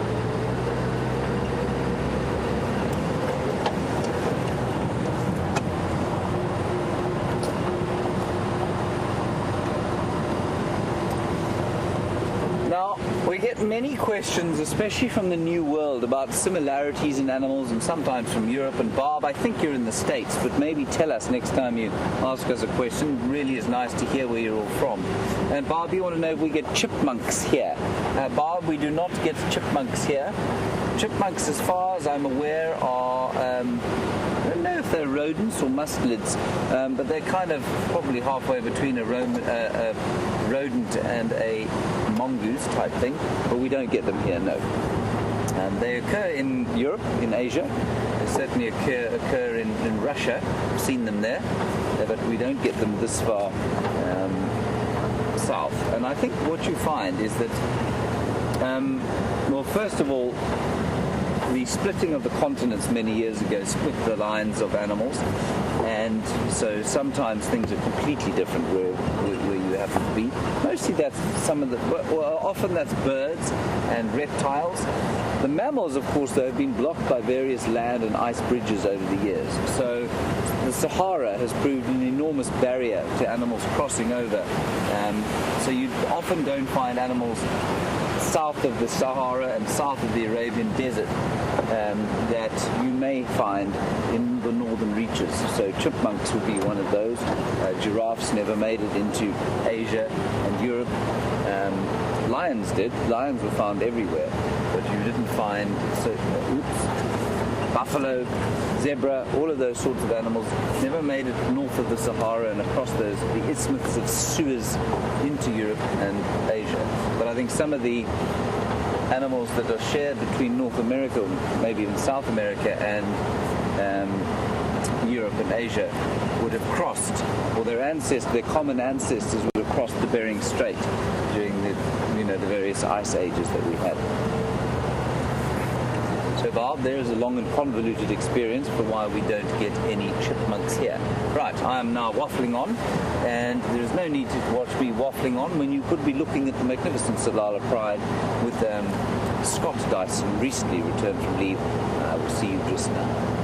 Now, we get many questions, especially from the New World, about similarities in animals, and sometimes from Europe. And Barb, I think you're in the States, but maybe tell us next time you ask us a question. It really is nice to hear where you're all from. And Barb, you want to know if we get chipmunks here? Barb, we do not get chipmunks here. Chipmunks, as far as I'm aware, are... I don't know if they're rodents or mustelids, but they're kind of probably halfway between a rodent and a mongoose type thing, but we don't get them here, no. They occur in Europe, in Asia. They certainly occur in Russia. I've seen them there, but we don't get them this far south. And I think what you find is that, well, first of all, the splitting of the continents many years ago split the lines of animals, and so sometimes things are completely different where you have to be. Mostly that's often that's birds and reptiles. The mammals, of course, though, have been blocked by various land and ice bridges over the years. So the Sahara has proved an enormous barrier to animals crossing over. So you often don't find animals south of the Sahara and south of the Arabian Desert that you may find in the northern reaches. So chipmunks would be one of those. Giraffes never made it into Asia and Europe. Lions did. Lions were found everywhere, but you didn't find... buffalo, zebra, all of those sorts of animals never made it north of the Sahara and across the isthmus of Suez into Europe and Asia. But I think some of the animals that are shared between North America, maybe even South America, and Europe and Asia would have crossed, or their common ancestors would have crossed the Bering Strait during the various ice ages that we had. So Bob, there is a long and convoluted experience for why we don't get any chipmunks here. Right, I am now waffling on, and there is no need to watch me waffling on when you could be looking at the magnificent Tsalala Pride with Scott Dyson, recently returned from leave. I will see you just now.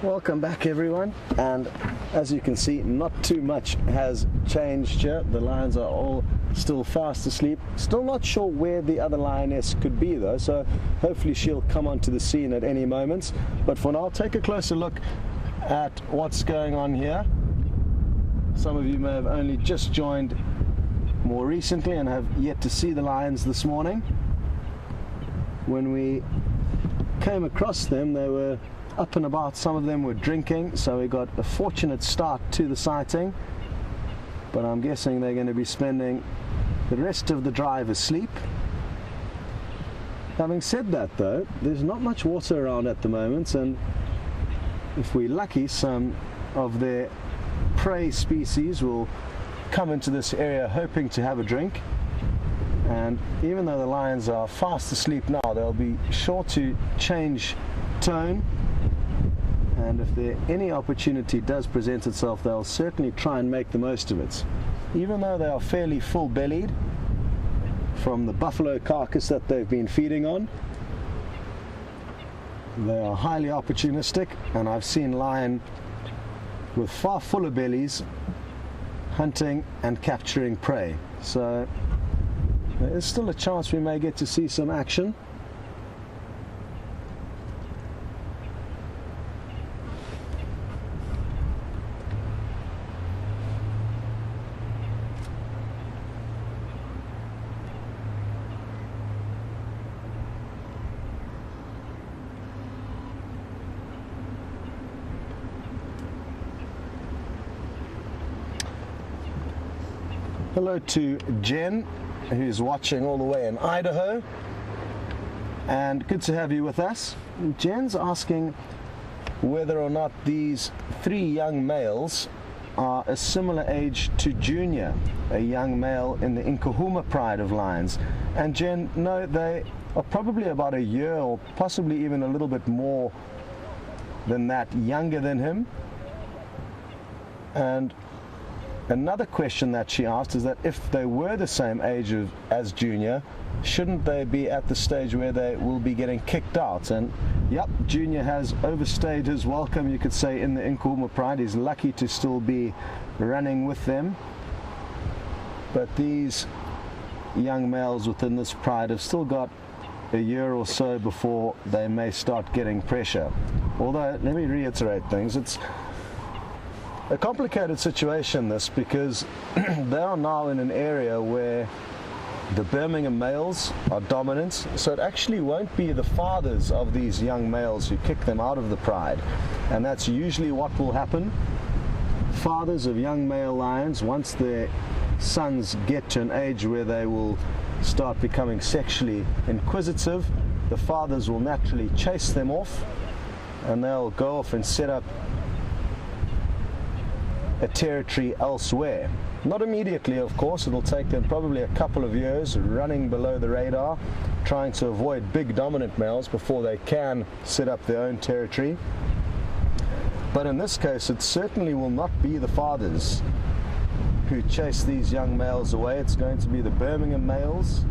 Welcome back, everyone, and as you can see, not too much has changed here. The lions are all still fast asleep. Still not sure where the other lioness could be though, so hopefully she'll come onto the scene at any moment. But for now, take a closer look at what's going on here. Some of you may have only just joined more recently and have yet to see the lions this morning. When we came across them, they were up and about. Some of them were drinking, so we got a fortunate start to the sighting, but I'm guessing they're going to be spending the rest of the drive asleep. Having said that though, there's not much water around at the moment, and if we're lucky, some of their prey species will come into this area hoping to have a drink. And even though the lions are fast asleep now, they'll be sure to change tone, and if any opportunity does present itself, they'll certainly try and make the most of it. Even though they are fairly full-bellied from the buffalo carcass that they've been feeding on, they are highly opportunistic, and I've seen lion with far fuller bellies hunting and capturing prey. So there is still a chance we may get to see some action. Hello to Jen, who's watching all the way in Idaho, and good to have you with us. Jen's asking whether or not these 3 young males are a similar age to Junior, a young male in the Nkahuma pride of lions. And Jen, no, they are probably about a year or possibly even a little bit more than that younger than him. And another question that she asked is that if they were the same age as Junior, shouldn't they be at the stage where they will be getting kicked out? And yep, Junior has overstayed his welcome, you could say, in the Nkahuma pride. He's lucky to still be running with them. But these young males within this pride have still got a year or so before they may start getting pressure. Although, let me reiterate things, it's a complicated situation, this, because they are now in an area where the Birmingham males are dominant, so it actually won't be the fathers of these young males who kick them out of the pride, and that's usually what will happen. Fathers of young male lions, once their sons get to an age where they will start becoming sexually inquisitive, the fathers will naturally chase them off, and they'll go off and set up a territory elsewhere. Not immediately, of course. It'll take them probably a couple of years running below the radar, trying to avoid big dominant males before they can set up their own territory. But in this case, it certainly will not be the fathers who chase these young males away. It's going to be the Birmingham males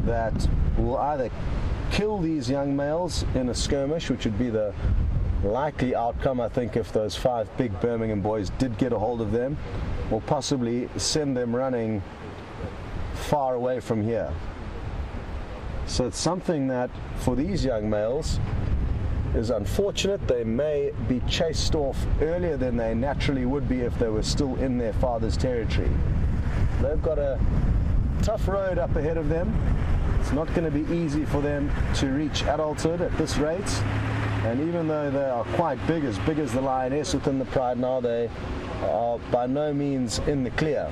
that will either kill these young males in a skirmish, which would be the likely outcome, I think, if those 5 big Birmingham boys did get a hold of them, or possibly send them running far away from here. So it's something that, for these young males, is unfortunate. They may be chased off earlier than they naturally would be if they were still in their father's territory. They've got a tough road up ahead of them, It's not going to be easy for them to reach adulthood at this rate. And even though they are quite big as the lioness within the pride now, they are by no means in the clear.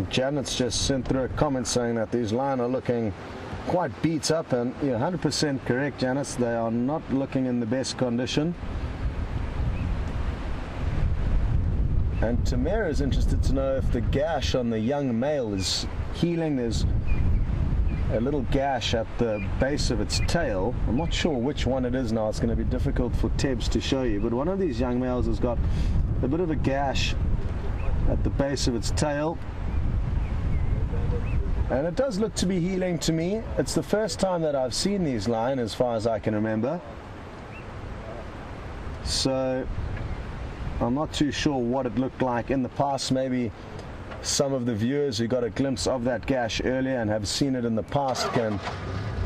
Janet's just sent through a comment saying that these lions are looking quite beat up, and you're 100% correct, Janet. They are not looking in the best condition. And Tamara is interested to know if the gash on the young male is healing. There's a little gash at the base of its tail. I'm not sure which one it is now. It's going to be difficult for Tebbs to show you, but one of these young males has got a bit of a gash at the base of its tail. And it does look to be healing to me. It's the first time that I've seen these lions as far as I can remember. So I'm not too sure what it looked like in the past. Maybe some of the viewers who got a glimpse of that gash earlier and have seen it in the past can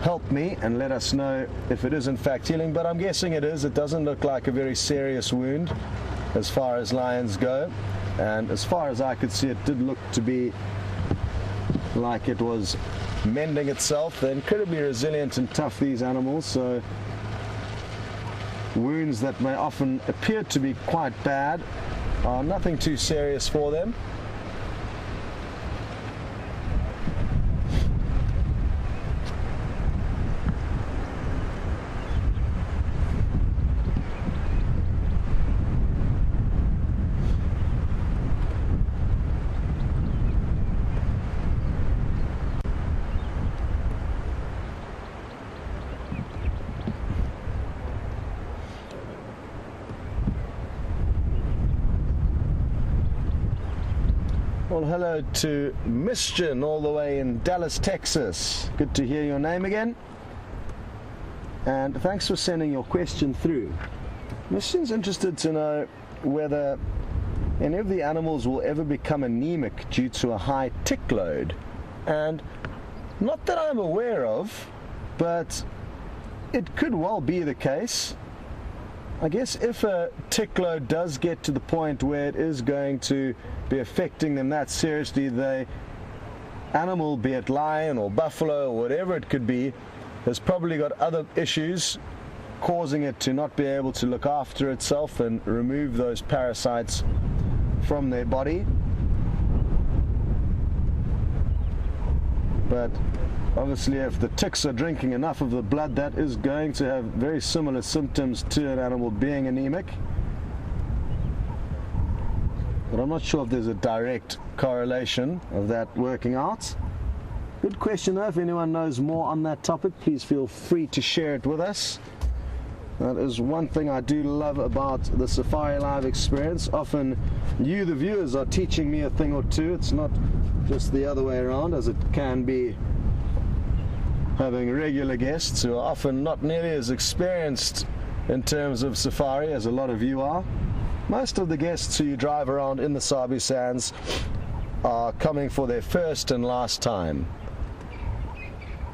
help me and let us know if it is in fact healing. But I'm guessing it is. It doesn't look like a very serious wound as far as lions go. And as far as I could see, it did look to be like it was mending itself. They're incredibly resilient and tough, these animals, so wounds that may often appear to be quite bad are nothing too serious for them. Well, hello to Mischian all the way in Dallas, Texas. Good to hear your name again. And thanks for sending your question through. Mischian's interested to know whether any of the animals will ever become anemic due to a high tick load. And not that I'm aware of, but it could well be the case. I guess if a tick load does get to the point where it is going to be affecting them that seriously, the animal, be it lion or buffalo or whatever it could be, has probably got other issues causing it to not be able to look after itself and remove those parasites from their body. But obviously, if the ticks are drinking enough of the blood, that is going to have very similar symptoms to an animal being anemic. But I'm not sure if there's a direct correlation of that working out. Good question though. If anyone knows more on that topic, please feel free to share it with us. That is one thing I do love about the Safari Live experience. Often you, the viewers, are teaching me a thing or two. It's not just the other way around, as it can be having regular guests who are often not nearly as experienced in terms of safari as a lot of you are. Most of the guests who you drive around in the Sabi Sands are coming for their first and last time.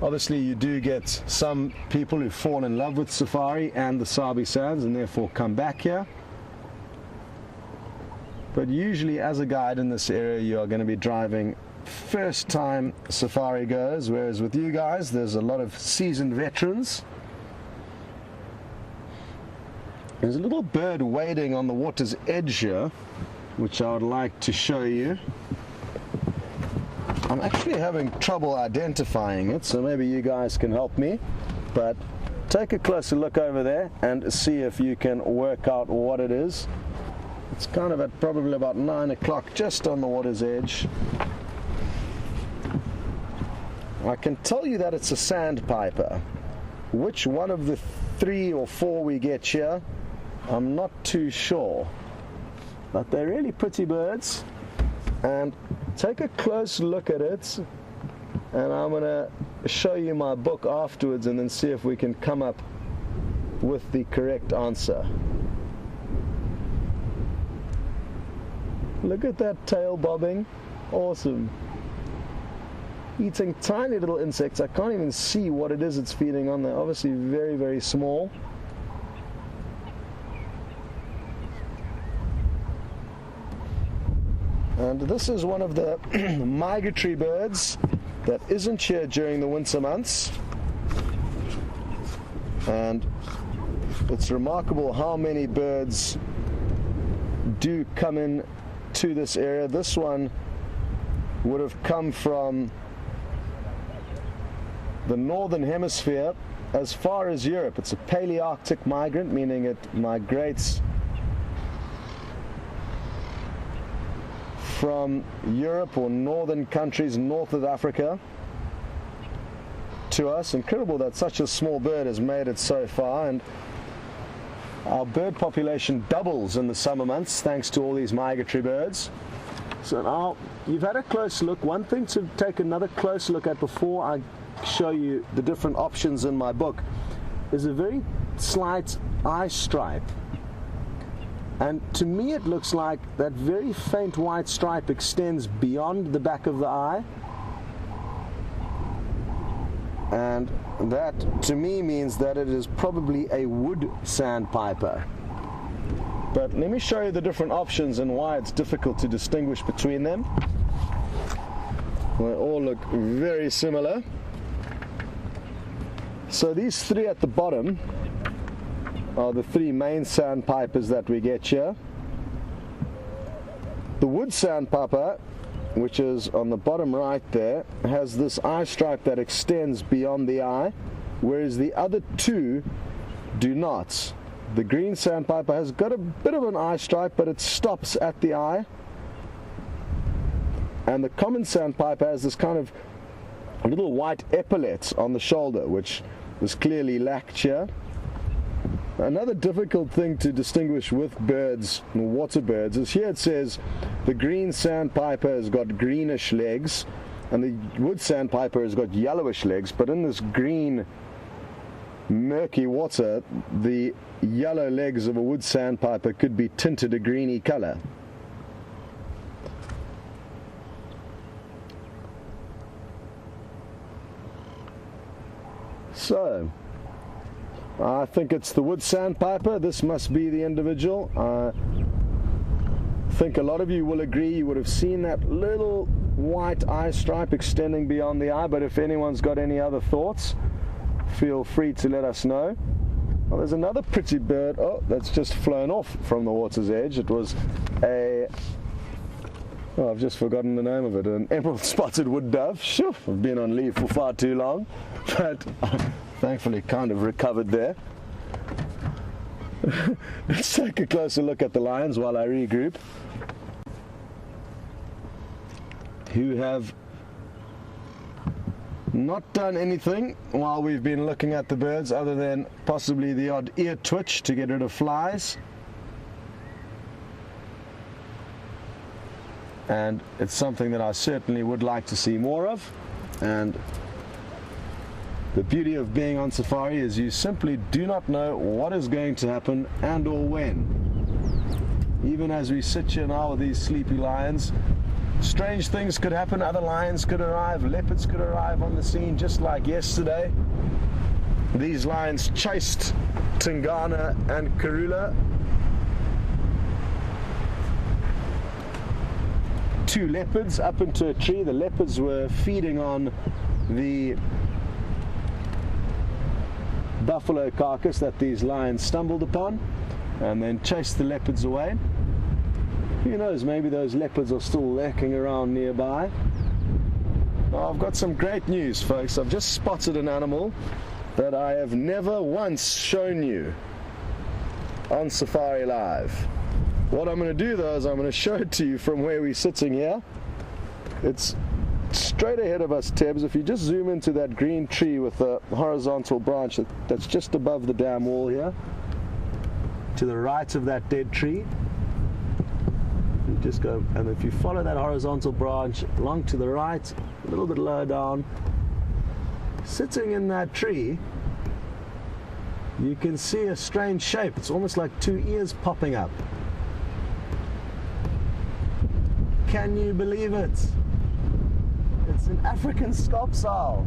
Obviously, you do get some people who fall in love with safari and the Sabi Sands and therefore come back here. But usually, as a guide in this area, you are going to be driving first time safari goers, whereas with you guys, there's a lot of seasoned veterans. There's a little bird wading on the water's edge here, which I would like to show you. I'm actually having trouble identifying it, so maybe you guys can help me. But take a closer look over there and see if you can work out what it is. It's kind of at probably about 9 o'clock, just on the water's edge. I can tell you that it's a sandpiper. Which one of the 3 or 4 we get here, I'm not too sure. But they're really pretty birds. And take a close look at it. and I'm going to show you my book afterwards and then see if we can come up with the correct answer. Look at that tail bobbing. Awesome. Eating tiny little insects. I can't even see what it is it's feeding on. They're obviously very, very small. And this is one of the migratory birds that isn't here during the winter months. And it's remarkable how many birds do come in to this area. This one would have come from the northern hemisphere as far as Europe. It's a Palearctic migrant, meaning it migrates from Europe or northern countries north of Africa to us. Incredible that such a small bird has made it so far, and our bird population doubles in the summer months thanks to all these migratory birds. So now you've had a close look. One thing to take another close look at before I show you the different options in my book is a very slight eye stripe. And to me it looks like that very faint white stripe extends beyond the back of the eye. And that to me means that it is probably a wood sandpiper. But let me show you the different options and why it's difficult to distinguish between them. They all look very similar. So these three at the bottom are the three main sandpipers that we get here. The wood sandpiper, which is on the bottom right there, has this eye stripe that extends beyond the eye, whereas the other two do not. The green sandpiper has got a bit of an eye stripe, but it stops at the eye. And the common sandpiper has this kind of little white epaulets on the shoulder, which is clearly lacked here. Another difficult thing to distinguish with birds, water birds, is here it says the green sandpiper has got greenish legs and the wood sandpiper has got yellowish legs, but in this green murky water the yellow legs of a wood sandpiper could be tinted a greeny color. So I think it's the wood sandpiper. This must be the individual. I think a lot of you will agree. You would have seen that little white eye stripe extending beyond the eye, but if anyone's got any other thoughts, feel free to let us know. Well, there's another pretty bird. Oh, that's just flown off from the water's edge. It was a... oh, I've just forgotten the name of it. An emerald spotted wood dove. Shoo, I've been on leave for far too long, but thankfully kind of recovered there. Let's take a closer look at the lions while I regroup, who have not done anything while we've been looking at the birds other than possibly the odd ear twitch to get rid of flies. And it's something that I certainly would like to see more of. And the beauty of being on safari is you simply do not know what is going to happen and or when. Even as we sit here now with these sleepy lions, strange things could happen. Other lions could arrive, leopards could arrive on the scene, just like yesterday. These lions chased Tingana and Karula. Two leopards up into a tree. The leopards were feeding on the buffalo carcass that these lions stumbled upon and then chased the leopards away. Who knows, maybe those leopards are still lurking around nearby. Now, I've got some great news, folks. I've just spotted an animal that I have never once shown you on Safari Live. What I'm going to do though is I'm going to show it to you from where we're sitting here. It's straight ahead of us, Tebbs. If you just zoom into that green tree with the horizontal branch that's just above the dam wall here, to the right of that dead tree, You just go, and if you follow that horizontal branch along to the right, a little bit lower down, sitting in that tree, you can see a strange shape. It's almost like two ears popping up. Can you believe it? It's an African scops owl.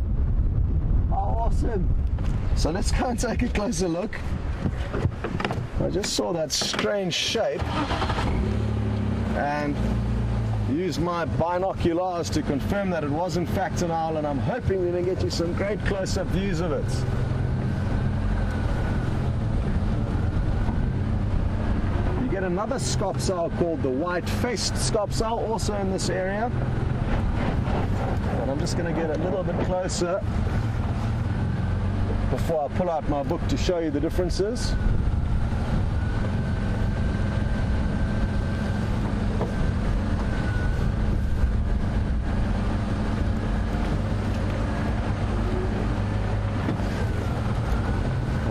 How awesome. So let's go and take a closer look. I just saw that strange shape and used my binoculars to confirm that it was in fact an owl, and I'm hoping we're going to get you some great close-up views of it. You get another scops owl called the white-faced scops owl, also in this area. And I'm just going to get a little bit closer before I pull out my book to show you the differences.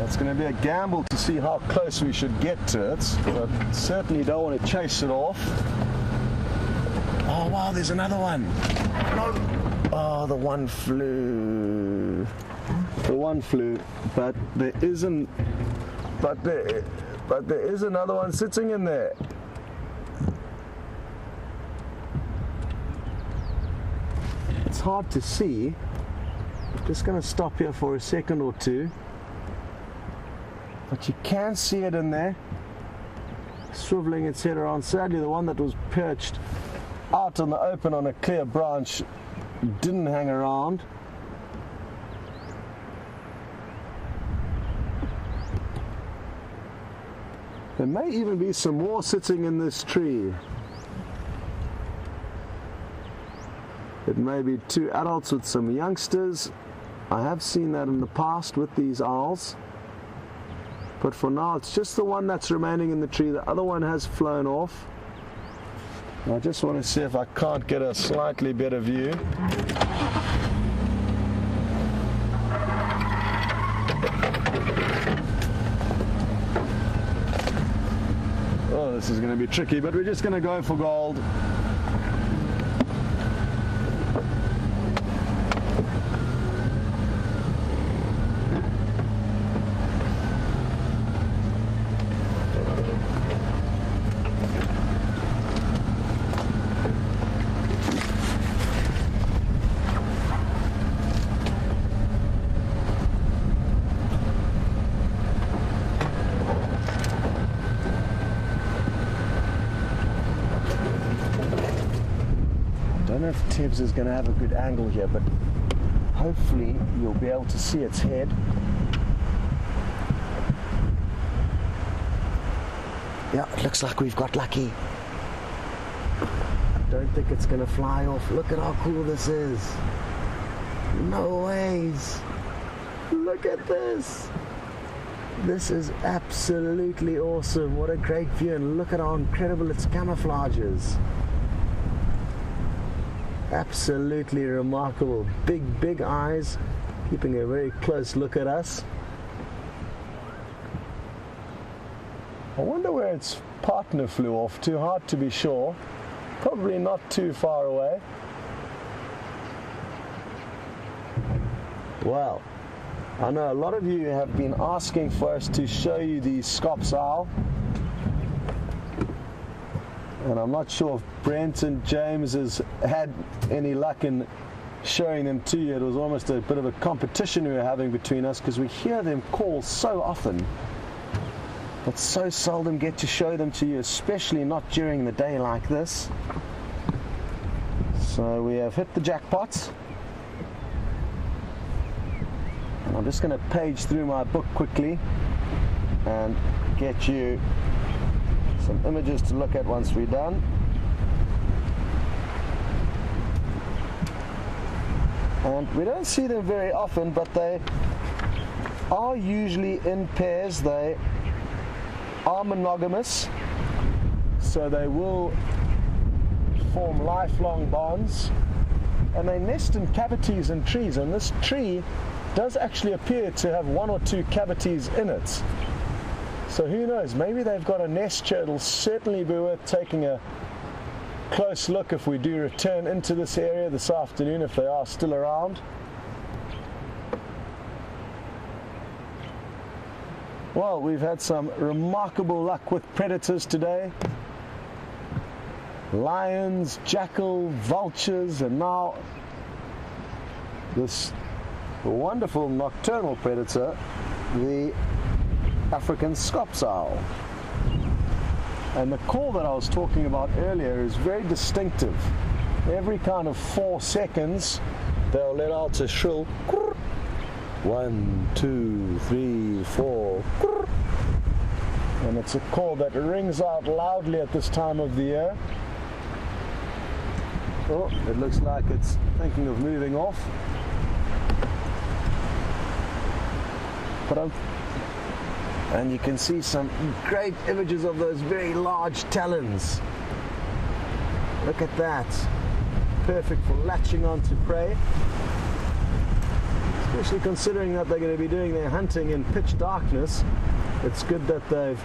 It's going to be a gamble to see how close we should get to it, but certainly don't want to chase it off. Oh wow, there's another one. No. Oh, the one flew. The one flew, but there isn't. But there is another one sitting in there. It's hard to see. I'm just going to stop here for a second or two. But you can see it in there, swiveling its head around. Sadly, the one that was perched out in the open on a clear branch didn't hang around. There may even be some more sitting in this tree. It may be two adults with some youngsters. I have seen that in the past with these owls. But for now, it's just the one that's remaining in the tree. The other one has flown off. I just want to see if I can't get a slightly better view. Oh, this is going to be tricky, but we're just going to go for gold. I don't know if Tebbs is going to have a good angle here, but hopefully you'll be able to see its head. Yeah, it looks like we've got lucky. I don't think it's going to fly off. Look at how cool this is. No ways. Look at this. This is absolutely awesome. What a great view, and look at how incredible its camouflage is. Absolutely remarkable. Big eyes, keeping a very close look at us. I wonder where its partner flew off to. Hard to be sure. Probably not too far away. Well, I know a lot of you have been asking for us to show you the scops owl. And I'm not sure if Brent and James has had any luck in showing them to you. It was almost a bit of a competition we were having between us, because we hear them call so often, but so seldom get to show them to you, especially not during the day like this. So we have hit the jackpot. And I'm just going to page through my book quickly and get you some images to look at once we're done. And we don't see them very often, but they are usually in pairs. They are monogamous, so they will form lifelong bonds, and they nest in cavities in trees, and this tree does actually appear to have one or two cavities in it. So who knows, maybe they've got a nest here. It'll certainly be worth taking a close look if we do return into this area this afternoon, if they are still around. Well, we've had some remarkable luck with predators today. Lions, jackal, vultures, and now this wonderful nocturnal predator, the African scops owl. And the call that I was talking about earlier is very distinctive. Every kind of 4 seconds, they'll let out a shrill 1, 2, 3, 4, and it's a call that rings out loudly at this time of the year. Oh, it looks like it's thinking of moving off. And you can see some great images of those very large talons. Look at that. Perfect for latching onto prey. Especially considering that they're going to be doing their hunting in pitch darkness. It's good that they've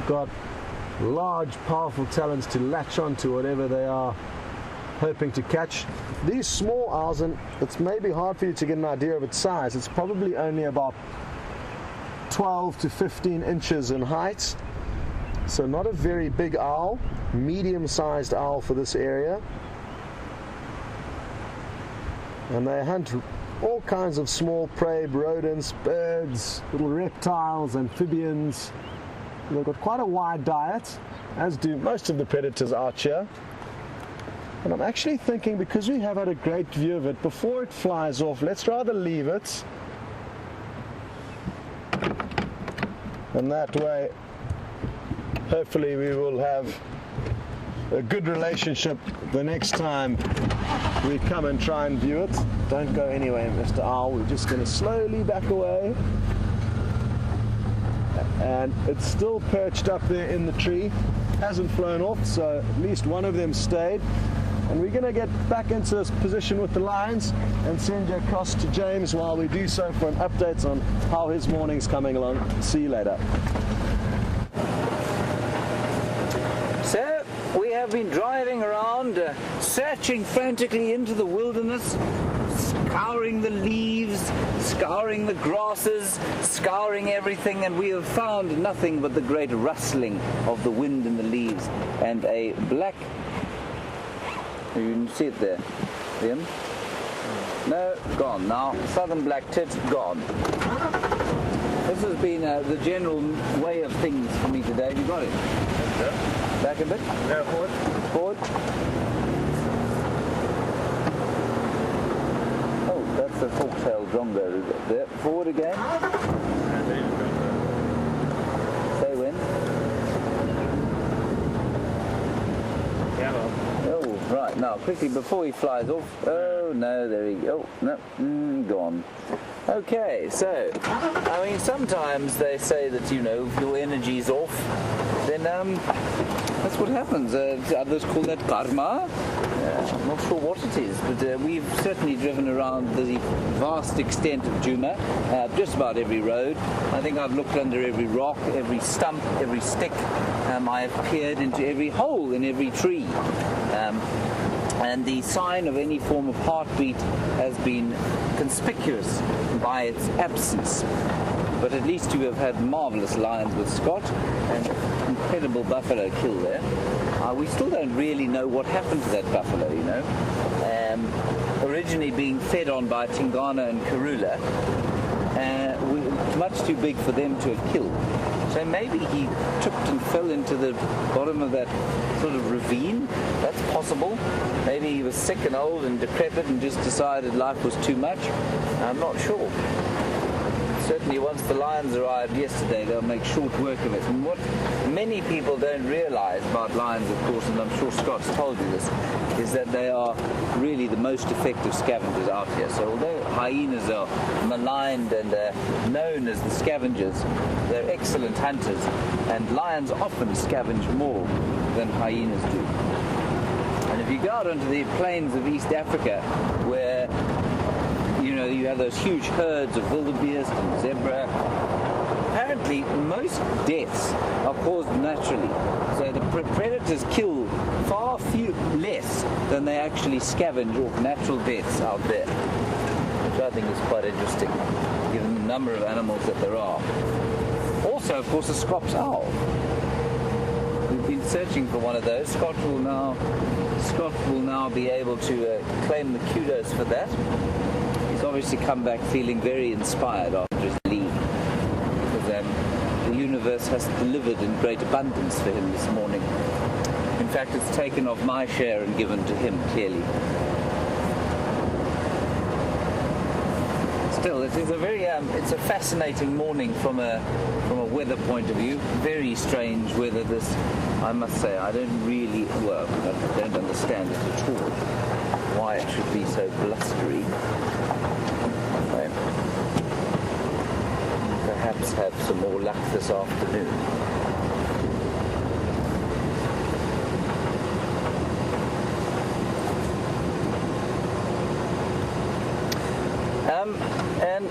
got large, powerful talons to latch onto whatever they are hoping to catch. These small owls, and it's maybe hard for you to get an idea of its size, it's probably only about 12 to 15 inches in height, so not a very big owl, medium-sized owl for this area. And they hunt all kinds of small prey, rodents, birds, little reptiles, amphibians. They've got quite a wide diet, as do most of the predators out here. And I'm actually thinking, because we have had a great view of it, before it flies off, let's rather leave it. And that way, hopefully we will have a good relationship the next time we come and try and view it. Don't go anywhere, Mr. Owl. We're just going to slowly back away. And it's still perched up there in the tree. Hasn't flown off, so at least one of them stayed. And we're going to get back into this position with the lions and send you across to James while we do so for an update on how his morning's coming along. See you later. So, we have been driving around, searching frantically into the wilderness, scouring the leaves, scouring the grasses, scouring everything, and we have found nothing but the great rustling of the wind in the leaves and a black... You can see it there, Wium. No, gone now. Southern black tit, gone. This has been the general way of things for me today. Have you got it? Yeah. Back a bit? Yeah, forward. Forward. Oh, that's the fork-tailed drongo, is it? There. Forward again. Say when. Yellow. Oh, right, now, quickly, before he flies off. Oh, no, there he goes. Oh, no, gone. Okay, so, I mean, sometimes they say that, you know, if your energy's off, then that's what happens. Others call that karma. I'm not sure what it is, but we've certainly driven around the vast extent of Djuma, just about every road. I think I've looked under every rock, every stump, every stick. I have peered into every hole in every tree. And the sign of any form of heartbeat has been conspicuous by its absence. But at least you have had marvellous lions with Scott and incredible buffalo kill there. We still don't really know what happened to that buffalo, you know. Originally being fed on by Tingana and Karula, much too big for them to have killed. So maybe he tripped and fell into the bottom of that sort of ravine. That's possible. Maybe he was sick and old and decrepit and just decided life was too much. I'm not sure. Certainly once the lions arrived yesterday, they'll make short work of it. And what many people don't realize about lions, of course, and I'm sure Scott's told you this, is that they are really the most effective scavengers out here. So although hyenas are maligned and known as the scavengers, they're excellent hunters, and lions often scavenge more than hyenas do. And if you go out onto the plains of East Africa, where you know, you have those huge herds of wildebeest and zebra. apparently most deaths are caused naturally. So the predators kill far less than they actually scavenge off natural deaths out there, which I think is quite interesting, given the number of animals that there are. Also, of course, the Scops owl. We've been searching for one of those. Scott will now be able to claim the kudos for that. He's obviously come back feeling very inspired after his leave, because the universe has delivered in great abundance for him this morning. In fact, it's taken off my share and given to him, clearly. Still, it is a very it's a fascinating morning from a weather point of view. Very strange weather. This, I must say, I don't understand it at all. Why it should be so blustery. Perhaps have some more luck this afternoon. And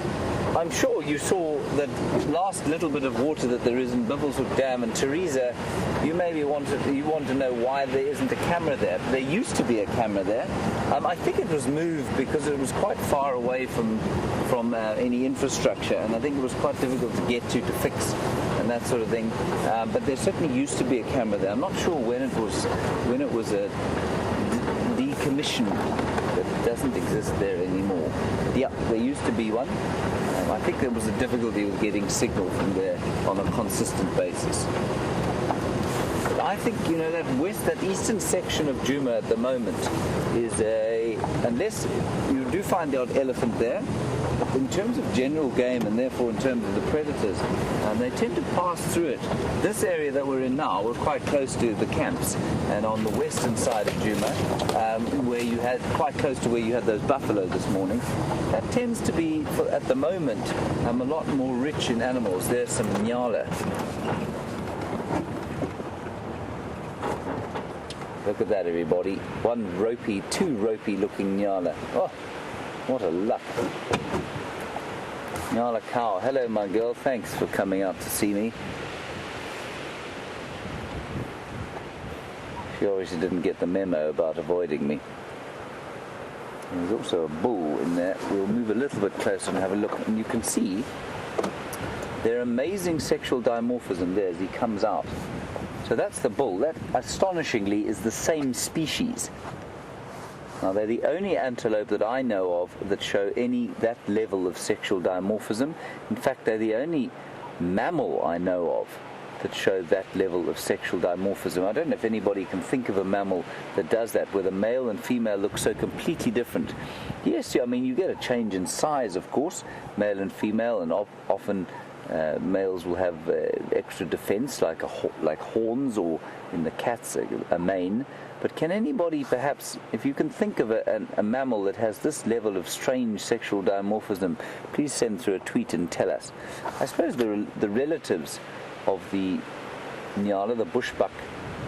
I'm sure you saw that last little bit of water that there is in Bivelshoek Dam, and Teresa, you want to know why there isn't a camera there. There used to be a camera there. I think it was moved because it was quite far away from any infrastructure, and I think it was quite difficult to get to fix and that sort of thing. But there certainly used to be a camera there. I'm not sure when it was decommissioned. It doesn't exist there anymore. Yeah, there used to be one. I think there was a difficulty with getting signal from there on a consistent basis. But I think, that eastern section of Djuma at the moment is unless you do find the odd elephant there, in terms of general game and therefore in terms of the predators, they tend to pass through it. This area that we're in now, we're quite close to the camps, and on the western side of Djuma, where you had quite close to where you had those buffalo this morning, that tends to be, at the moment, a lot more rich in animals. There's some Nyala. Look at that, everybody. Two ropey looking Nyala. Oh, what a luck. Nyala cow. Hello, my girl. Thanks for coming out to see me. She obviously didn't get the memo about avoiding me. There's also a bull in there. We'll move a little bit closer and have a look. And you can see their amazing sexual dimorphism there as he comes out. So that's the bull. That, astonishingly, is the same species. Now, they're the only antelope that I know of that show that level of sexual dimorphism. In fact, they're the only mammal I know of that show that level of sexual dimorphism. I don't know if anybody can think of a mammal that does that, where the male and female look so completely different. Yes, I mean, you get a change in size, of course, male and female, and often males will have extra defense, like horns, or in the cats, a mane. But can anybody, perhaps, if you can think of a mammal that has this level of strange sexual dimorphism, please send through a tweet and tell us. I suppose the relatives of the Nyala, the bushbuck,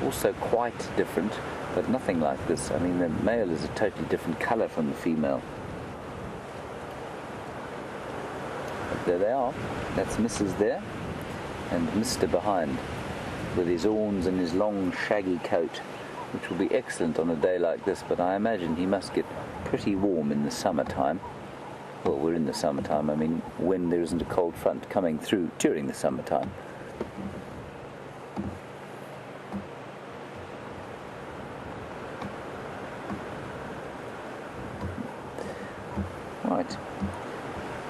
also quite different, but nothing like this. I mean, the male is a totally different colour from the female. But there they are. That's Mrs. there, and Mr. behind, with his horns and his long shaggy coat, which will be excellent on a day like this, but I imagine he must get pretty warm in the summertime. Well, we're in the summertime, I mean, when there isn't a cold front coming through during the summertime. Right.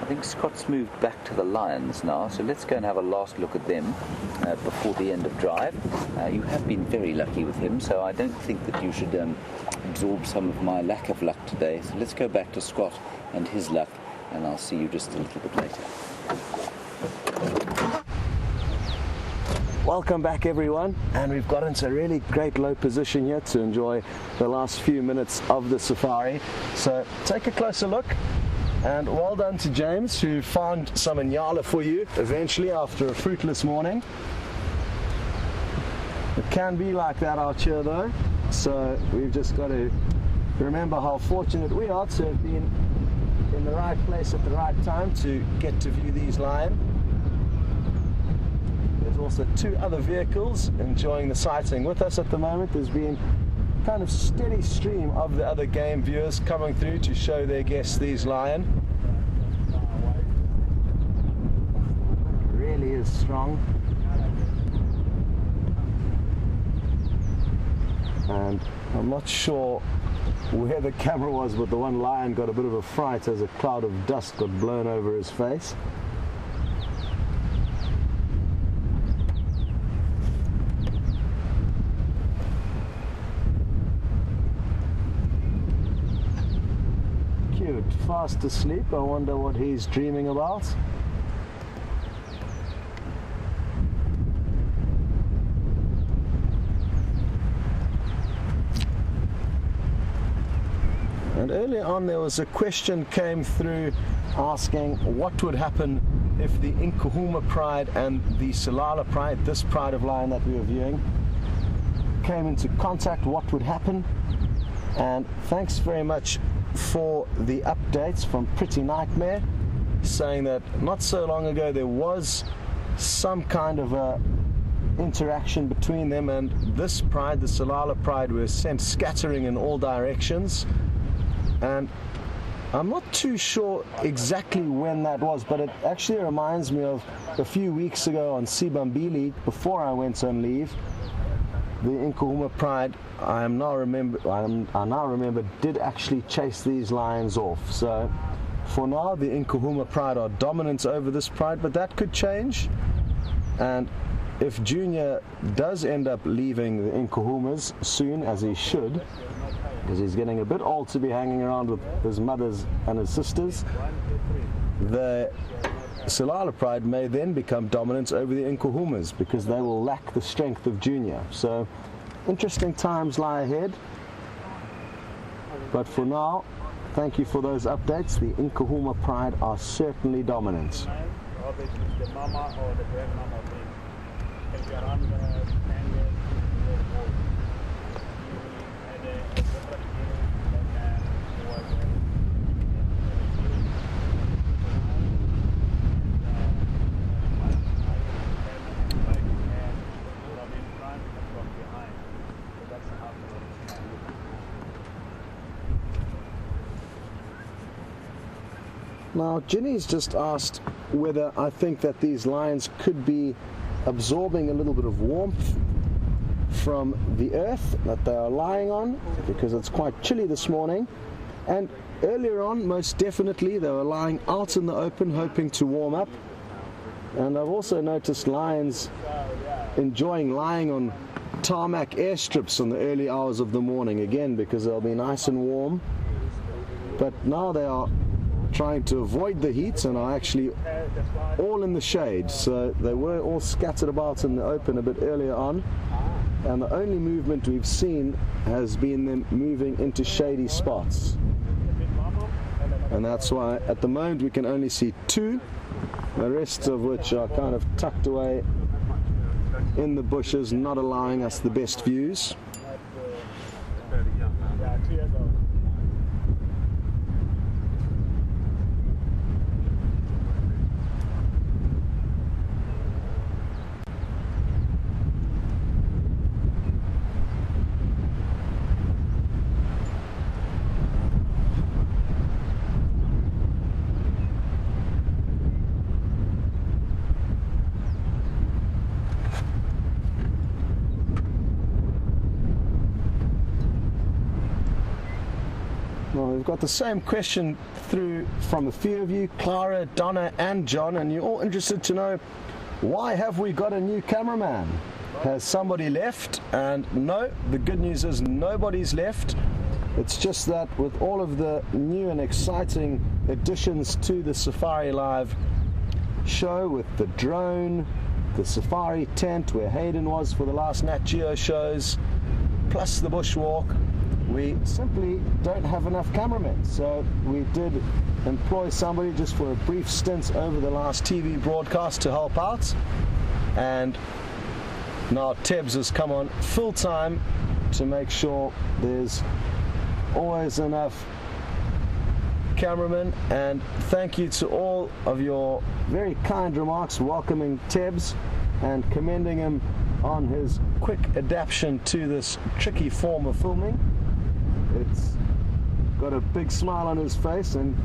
I think Scott's moved back to the lions now, so let's go and have a last look at them before the end of drive. You have been very lucky with him, so I don't think that you should absorb some of my lack of luck today. So let's go back to Scott and his luck, and I'll see you just a little bit later. Welcome back, everyone, and we've got into a really great low position here to enjoy the last few minutes of the safari. So take a closer look. And well done to James, who found some Nyala for you eventually after a fruitless morning. It can be like that out here though, so we've just got to remember how fortunate we are to have been in the right place at the right time to get to view these lions. also 2 other vehicles enjoying the sighting with us at the moment. There's been kind of steady stream of the other game viewers coming through to show their guests these lion. Really is strong. And I'm not sure where the camera was, but the one lion got a bit of a fright as a cloud of dust got blown over his face. Cute, fast asleep. I wonder what he's dreaming about. And earlier on there was a question came through asking what would happen if the Nkuhuma pride and the Tsalala pride, this pride of lion that we were viewing, came into contact, what would happen. And thanks very much for the updates from Pretty Nightmare, saying that not so long ago there was some kind of a interaction between them, and this pride, the Tsalala pride, was sent scattering in all directions. And I'm not too sure exactly when that was, but it actually reminds me of a few weeks ago on Sibambili, before I went on leave. The Nkuhuma pride, I now remember, did actually chase these lions off. So for now, the Nkuhuma pride are dominant over this pride, but that could change. And if Junior does end up leaving the Nkuhumas soon, as he should, because he's getting a bit old to be hanging around with his mothers and his sisters, the Tsalala pride may then become dominant over the Nkuhumas because they will lack the strength of Junior. So interesting times lie ahead. But for now, thank you for those updates. The Nkuhuma pride are certainly dominant. The mama or the grandmama thing. If you're around 10 years, old. Now, Ginny's just asked whether I think that these lions could be absorbing a little bit of warmth from the earth that they are lying on, because it's quite chilly this morning. And earlier on, most definitely, they were lying out in the open hoping to warm up. And I've also noticed lions enjoying lying on tarmac airstrips in the early hours of the morning, again because they'll be nice and warm. But now they are trying to avoid the heat and are actually all in the shade. So they were all scattered about in the open a bit earlier on, and the only movement we've seen has been them moving into shady spots. And that's why at the moment we can only see 2, the rest of which are kind of tucked away in the bushes, not allowing us the best views. We've got the same question through from a few of you, Clara, Donna and John, and you're all interested to know, why have we got a new cameraman? Has somebody left? And no, the good news is nobody's left. It's just that with all of the new and exciting additions to the Safari Live show, with the drone, the safari tent where Hayden was for the last Nat Geo shows, plus the bushwalk, we simply don't have enough cameramen. So we did employ somebody just for a brief stint over the last TV broadcast to help out, and now Tebbs has come on full time to make sure there's always enough cameramen. And thank you to all of your very kind remarks welcoming Tebbs. and commending him on his quick adaptation to this tricky form of filming. It's got a big smile on his face, and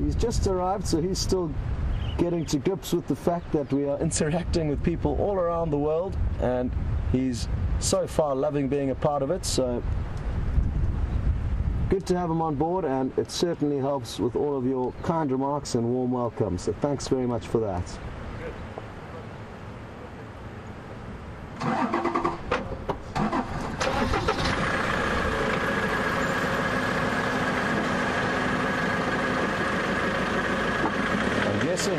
he's just arrived, so he's still getting to grips with the fact that we are interacting with people all around the world, and he's so far loving being a part of it. So good to have him on board, and it certainly helps with all of your kind remarks and warm welcome. So thanks very much for that.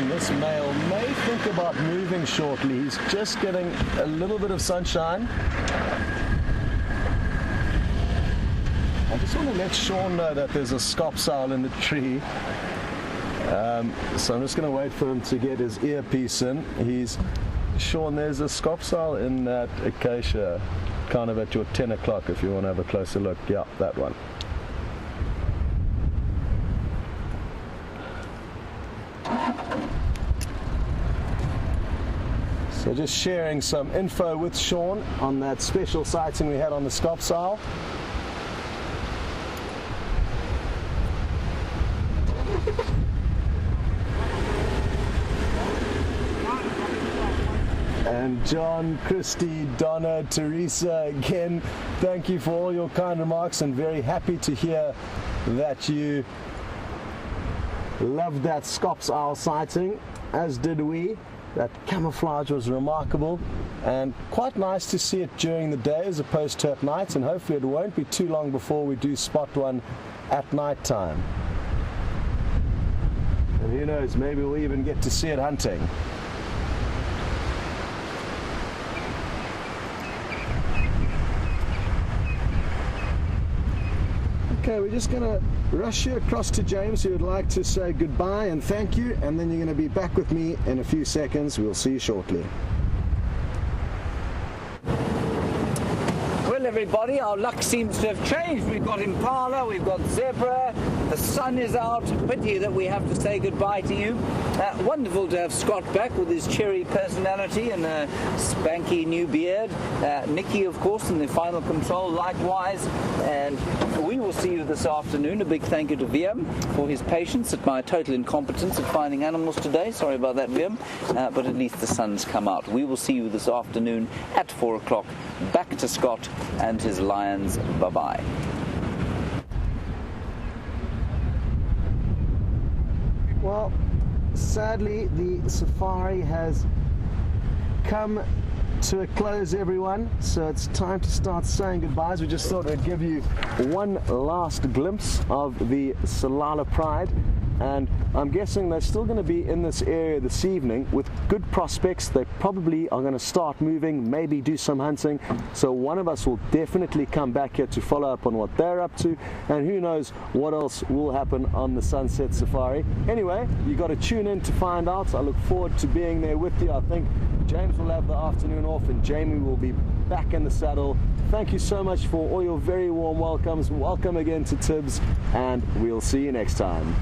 This male may think about moving shortly. He's just getting a little bit of sunshine. I just want to let Sean know that there's a scop's owl in the tree. So I'm just going to wait for him to get his earpiece in. Sean, there's a scop's owl in that acacia, kind of at your 10 o'clock if you want to have a closer look. Yeah, that one. So just sharing some info with Sean on that special sighting we had on the scop's owl. And John, Christy, Donna, Teresa, again, thank you for all your kind remarks, and very happy to hear that you loved that scop's owl sighting, as did we. That camouflage was remarkable, and quite nice to see it during the day as opposed to at night, and hopefully it won't be too long before we do spot one at night time. And who knows, maybe we'll even get to see it hunting. Okay, we're just going to rush you across to James, who would like to say goodbye and thank you, and then you're going to be back with me in a few seconds. We'll see you shortly. Well, everybody, our luck seems to have changed. We've got impala, we've got zebra, the sun is out. Pity that we have to say goodbye to you. Wonderful to have Scott back with his cheery personality and a spanky new beard. Nikki, of course, in the final control likewise. And we will see you this afternoon. A big thank you to Wium for his patience at my total incompetence at finding animals today. Sorry about that, Wium. But at least the sun's come out. We will see you this afternoon at 4 o'clock. Back to Scott and his lions. Bye-bye. Well, sadly, the safari has come to a close, everyone, so it's time to start saying goodbyes. We just thought we'd give you one last glimpse of the Tsalala Pride, and I'm guessing they're still going to be in this area this evening with good prospects. They probably are going to start moving, maybe do some hunting, so one of us will definitely come back here to follow up on what they're up to, and who knows what else will happen on the Sunset Safari. Anyway, you got to tune in to find out. I look forward to being there with you. I think James will have the afternoon off and Jamie will be back in the saddle. Thank you so much for all your very warm welcomes. Welcome again to Tebbs, and we'll see you next time.